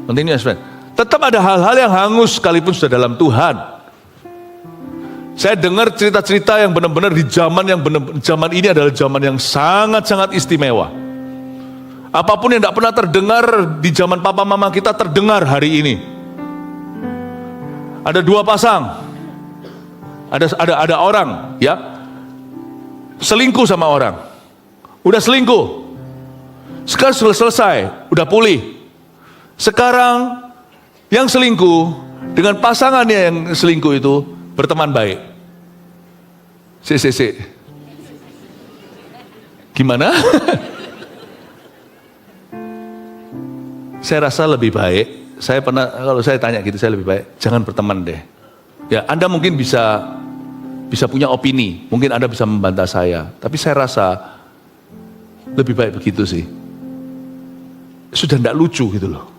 continue as friends. Tetap ada hal-hal yang hangus sekalipun sudah dalam Tuhan. Saya dengar cerita-cerita yang benar-benar di zaman ini adalah zaman yang sangat-sangat istimewa. Apapun yang tidak pernah terdengar di zaman papa mama kita terdengar hari ini. Ada dua pasang, ada orang ya selingkuh sama orang, udah selingkuh, sekarang sudah selesai, udah pulih. Sekarang yang selingkuh dengan pasangannya yang selingkuh itu berteman baik. Gimana? Saya rasa lebih baik, kalau saya tanya gitu, saya lebih baik jangan berteman deh. Ya, Anda mungkin bisa punya opini, mungkin Anda bisa membantah saya, tapi saya rasa lebih baik begitu sih. Sudah tidak lucu gitu loh.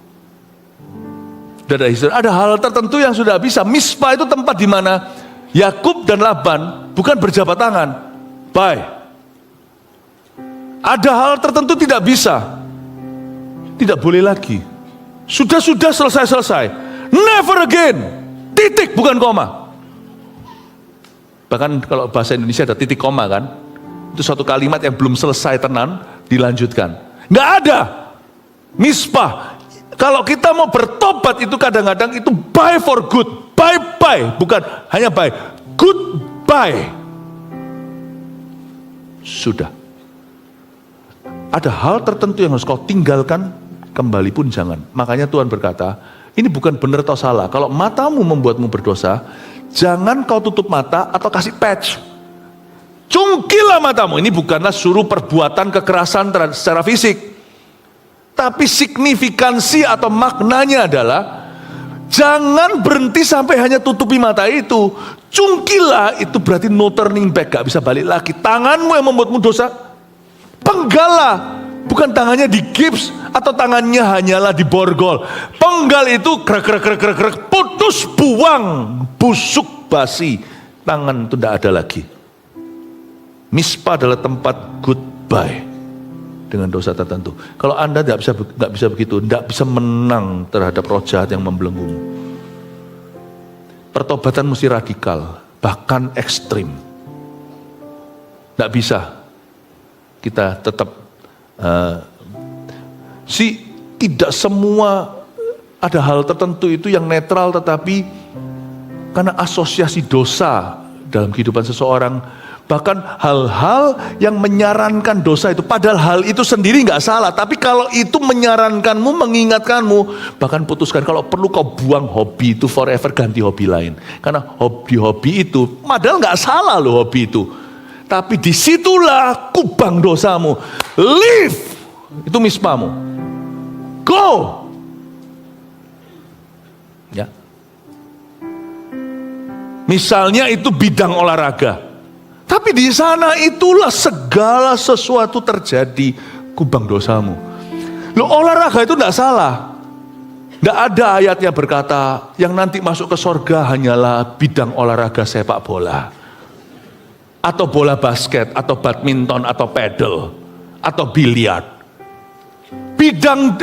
Ada hal tertentu yang sudah bisa. Mizpah itu tempat di mana Yakub dan Laban bukan berjabat tangan. Bye. Ada hal tertentu tidak bisa. Tidak boleh lagi. Sudah selesai. Never again. Titik bukan koma. Bahkan kalau bahasa Indonesia ada titik koma kan. Itu suatu kalimat yang belum selesai tenan dilanjutkan. Nggak ada. Mizpah. Kalau kita mau bertobat itu kadang-kadang itu bye for good. Bye. Bukan hanya bye. Goodbye. Sudah. Ada hal tertentu yang harus kau tinggalkan, kembali pun jangan. Makanya Tuhan berkata, ini bukan benar atau salah. Kalau matamu membuatmu berdosa, jangan kau tutup mata atau kasih patch. Cungkilah matamu. Ini bukanlah suruh perbuatan kekerasan secara fisik. Tapi signifikansi atau maknanya adalah, jangan berhenti sampai hanya tutupi mata itu. Cungkilah, itu berarti no turning back, gak bisa balik lagi. Tanganmu yang membuatmu dosa, penggallah. Bukan tangannya digips atau tangannya hanyalah diborgol. Penggal itu krek, putus, buang, busuk, basi. Tangan itu tidak ada lagi. Mizpah adalah tempat goodbye dengan dosa tertentu. Kalau Anda tidak bisa begitu, tidak bisa menang terhadap roh jahat yang membelenggu. Pertobatan mesti radikal, bahkan ekstrim. Tidak bisa kita tetap tidak semua, ada hal tertentu itu yang netral, tetapi karena asosiasi dosa dalam kehidupan seseorang, bahkan hal-hal yang menyarankan dosa itu, padahal hal itu sendiri nggak salah, tapi kalau itu menyarankanmu, mengingatkanmu, bahkan putuskan. Kalau perlu kau buang hobi itu forever, ganti hobi lain. Karena hobi itu, padahal nggak salah loh hobi itu. Tapi disitulah kubang dosamu. Leave. Itu mispamu. Go. Ya. Misalnya itu bidang olahraga. Tapi di sana itulah segala sesuatu terjadi kubang dosamu. Loh, olahraga itu tidak salah. Tidak ada ayatnya berkata yang nanti masuk ke sorga hanyalah bidang olahraga sepak bola. Atau bola basket, atau badminton, atau pedal, atau biliar. Bidang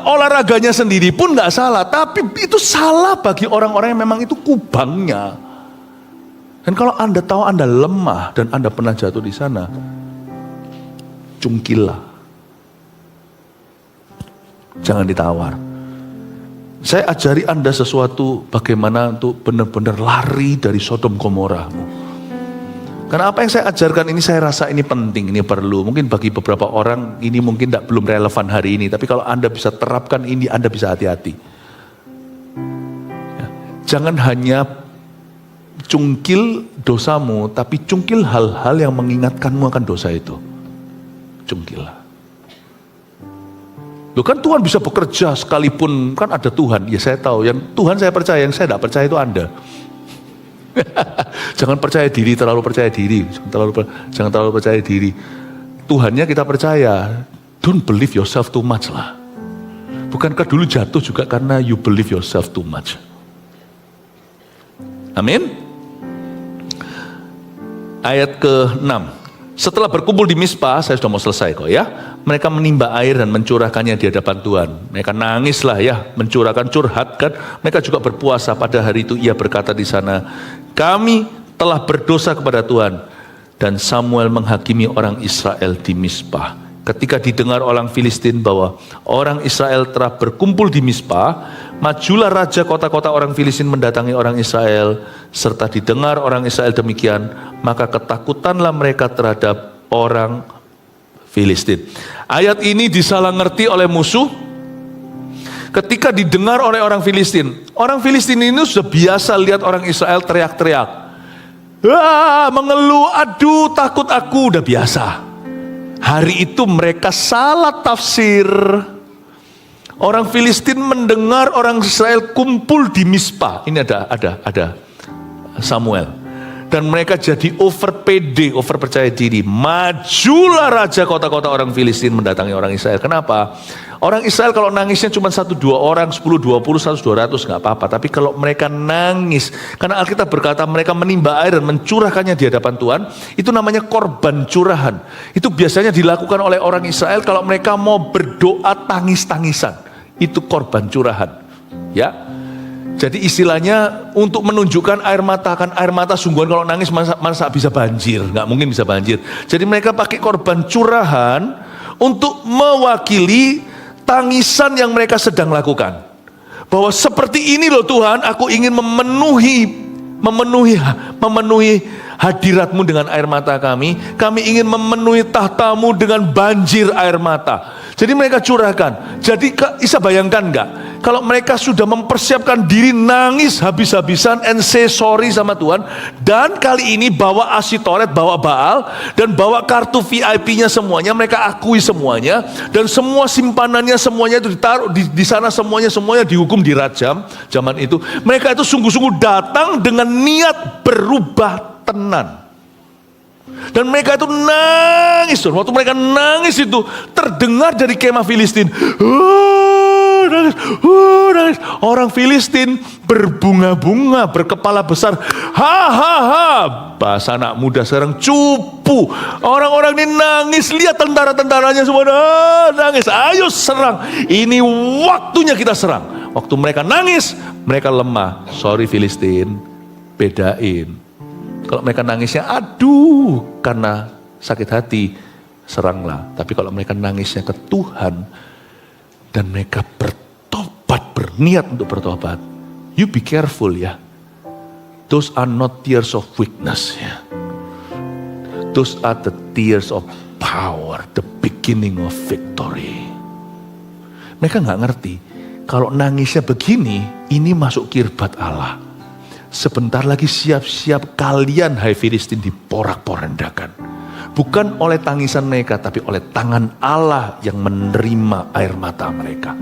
olahraganya sendiri pun nggak salah, tapi itu salah bagi orang-orang yang memang itu kubangnya. Dan kalau Anda tahu Anda lemah dan Anda pernah jatuh di sana, cungkilah. Jangan ditawar. Saya ajari Anda sesuatu bagaimana untuk benar-benar lari dari Sodom Gomorrahmu. Karena apa yang saya ajarkan ini saya rasa ini penting, ini perlu. Mungkin bagi beberapa orang ini mungkin belum relevan hari ini. Tapi kalau Anda bisa terapkan ini, Anda bisa hati-hati. Ya. Jangan hanya cungkil dosamu, tapi cungkil hal-hal yang mengingatkanmu akan dosa itu. Cungkil. Loh, kan Tuhan bisa bekerja sekalipun kan ada Tuhan. Ya saya tahu, yang Tuhan saya percaya, yang saya tidak percaya itu Anda. Jangan percaya diri, terlalu percaya diri. Jangan terlalu percaya diri. Tuhannya kita percaya. Don't believe yourself too much lah. Bukankah dulu jatuh juga karena you believe yourself too much? Amin. Ayat ke-6. Setelah berkumpul di Mispa, saya sudah mau selesai kok ya. Mereka menimba air dan mencurahkannya di hadapan Tuhan. Mereka nangislah ya, mencurahkan, curhatkan. Mereka juga berpuasa. Pada hari itu ia berkata di sana, kami telah berdosa kepada Tuhan. Dan Samuel menghakimi orang Israel di Mispa. Ketika didengar orang Filistin bahwa orang Israel telah berkumpul di Mispa, majulah raja kota-kota orang Filistin mendatangi orang Israel. Serta didengar orang Israel demikian, maka ketakutanlah mereka terhadap orang Filistin. Ayat ini disalah ngerti oleh musuh. Ketika didengar oleh orang Filistin ini sudah biasa lihat orang Israel teriak-teriak. Wah, mengeluh, aduh takut aku, udah biasa. Hari itu mereka salah tafsir. Orang Filistin mendengar orang Israel kumpul di Mispa. Ini ada Samuel. Dan mereka jadi over percaya diri. Majulah raja kota-kota orang Filistin mendatangi orang Israel. Kenapa? Orang Israel kalau nangisnya cuma 1-2 orang, 10, 20, 100, 200 gak apa-apa. Tapi kalau mereka nangis, karena Alkitab berkata mereka menimba air dan mencurahkannya di hadapan Tuhan, itu namanya korban curahan. Itu biasanya dilakukan oleh orang Israel kalau mereka mau berdoa tangis-tangisan. Itu korban curahan. Ya. Jadi istilahnya untuk menunjukkan air mata, kan air mata sungguhan kalau nangis masa bisa banjir, nggak mungkin bisa banjir. Jadi mereka pakai korban curahan untuk mewakili tangisan yang mereka sedang lakukan. Bahwa seperti ini loh Tuhan, aku ingin memenuhi hadiratmu dengan air mata kami ingin memenuhi tahtamu dengan banjir air mata. Jadi mereka curahkan. Jadi bisa bayangkan enggak, kalau mereka sudah mempersiapkan diri nangis habis-habisan and say sorry sama Tuhan, dan kali ini bawa Asitoret, bawa Baal, dan bawa kartu VIP-nya semuanya, mereka akui semuanya, dan semua simpanannya semuanya itu ditaruh di sana, semuanya dihukum, dirajam. Zaman itu mereka itu sungguh-sungguh datang dengan niat berubah tenan. Dan mereka itu nangis. Waktu mereka nangis itu terdengar dari kemah Filistin, nangis. Orang Filistin berbunga-bunga, berkepala besar, bahasa anak muda sekarang cupu. Orang-orang ini nangis, lihat tentara-tentaranya semua nangis. Ayo serang, ini waktunya kita serang. Waktu mereka nangis, mereka lemah. Sorry Filistin, bedain. Kalau mereka nangisnya aduh karena sakit hati, seranglah. Tapi kalau mereka nangisnya ke Tuhan dan mereka bertobat, berniat untuk bertobat, you be careful ya. Those are not tears of weakness ya. Those are the tears of power, the beginning of victory. Mereka gak ngerti kalau nangisnya begini, ini masuk kirbat Allah. sebentar lagi siap-siap kalian hai Filistin diporak-porandakan. Bukan oleh tangisan mereka, tapi oleh tangan Allah yang menerima air mata mereka.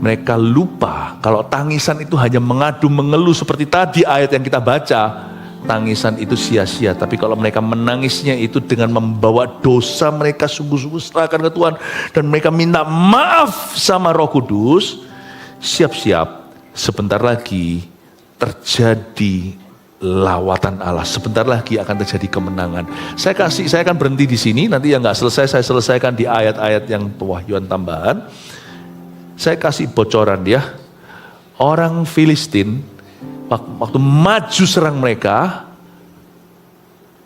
Mereka lupa kalau tangisan itu hanya mengadu mengeluh seperti tadi ayat yang kita baca. Tangisan itu sia-sia, tapi kalau mereka menangisnya itu dengan membawa dosa mereka sungguh-sungguh serahkan ke Tuhan. Dan mereka minta maaf sama Roh Kudus. Siap-siap, sebentar lagi terjadi lawatan Allah. Sebentar lagi akan terjadi kemenangan. Saya akan berhenti di sini. Nanti yang nggak selesai saya selesaikan di ayat-ayat yang pewahyuan tambahan. Saya kasih bocoran ya. Orang Filistin waktu maju serang mereka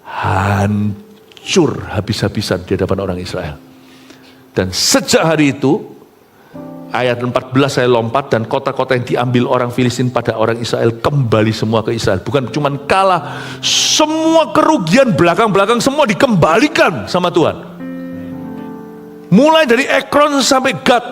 hancur habis-habisan di hadapan orang Israel. Dan sejak hari itu ayat 14 saya lompat, dan kota-kota yang diambil orang Filistin pada orang Israel kembali semua ke Israel. Bukan cuma kalah, semua kerugian belakang-belakang semua dikembalikan sama Tuhan. Mulai dari Ekron sampai Gad,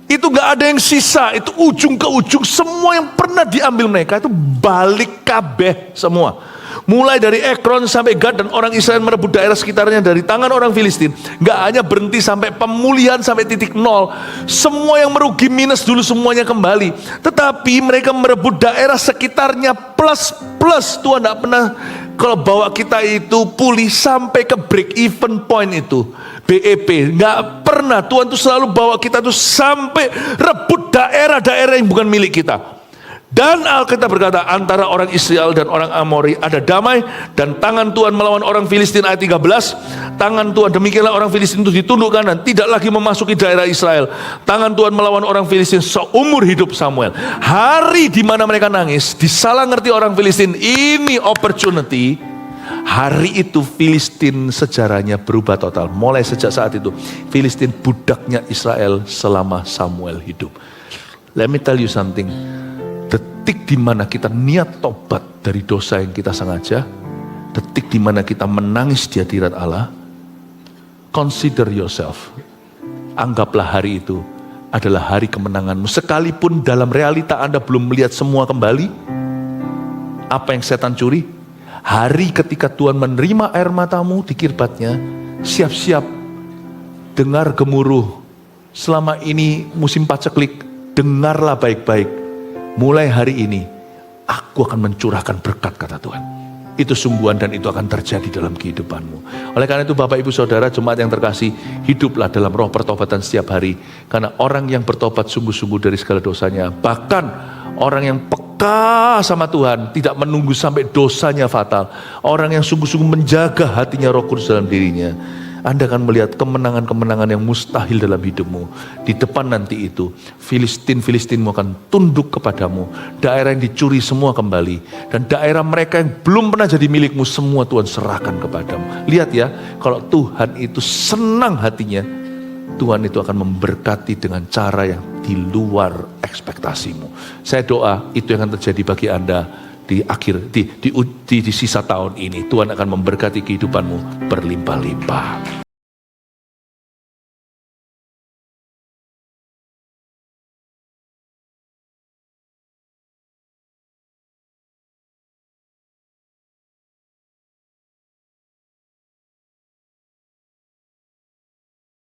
itu gak ada yang sisa, itu ujung ke ujung, semua yang pernah diambil mereka itu balik kabeh semua. Mulai dari Ekron sampai Gad, dan orang Israel merebut daerah sekitarnya dari tangan orang Filistin. Gak hanya berhenti sampai pemulihan sampai titik nol. Semua yang merugi minus dulu semuanya kembali. Tetapi mereka merebut daerah sekitarnya plus. Tuhan gak pernah kalau bawa kita itu pulih sampai ke break even point itu. BEP, gak pernah. Tuhan tuh selalu bawa kita tuh sampai rebut daerah-daerah yang bukan milik kita. Dan Alkitab berkata, antara orang Israel dan orang Amori ada damai, dan tangan Tuhan melawan orang Filistin, ayat 13. Tangan Tuhan, demikianlah orang Filistin itu ditundukkan dan tidak lagi memasuki daerah Israel. Tangan Tuhan melawan orang Filistin seumur hidup Samuel. Hari di mana mereka nangis, disalah ngerti orang Filistin, ini opportunity. Hari itu Filistin sejarahnya berubah total. Mulai sejak saat itu Filistin budaknya Israel selama Samuel hidup. Let me tell you something. Detik di mana kita niat tobat dari dosa yang kita sengaja, detik di mana kita menangis di hadirat Allah, consider yourself. Anggaplah hari itu adalah hari kemenanganmu. Sekalipun dalam realita Anda belum melihat semua kembali, apa yang setan curi, hari ketika Tuhan menerima air matamu di kirbatnya, siap-siap dengar gemuruh. Selama ini musim paceklik, dengarlah baik-baik. Mulai hari ini, aku akan mencurahkan berkat, kata Tuhan. Itu sungguhan dan itu akan terjadi dalam kehidupanmu. Oleh karena itu Bapak Ibu Saudara jemaat yang terkasih, hiduplah dalam roh pertobatan setiap hari. Karena orang yang bertobat sungguh-sungguh dari segala dosanya, bahkan orang yang peka sama Tuhan, tidak menunggu sampai dosanya fatal. Orang yang sungguh-sungguh menjaga hatinya Roh Kudus dalam dirinya, Anda akan melihat kemenangan-kemenangan yang mustahil dalam hidupmu. Di depan nanti itu, Filistinmu akan tunduk kepadamu. Daerah yang dicuri semua kembali. Dan daerah mereka yang belum pernah jadi milikmu, semua Tuhan serahkan kepadamu. Lihat ya, kalau Tuhan itu senang hatinya, Tuhan itu akan memberkati dengan cara yang di luar ekspektasimu. Saya doa itu yang akan terjadi bagi Anda di sisa tahun ini. Tuhan akan memberkati kehidupanmu berlimpah-limpah.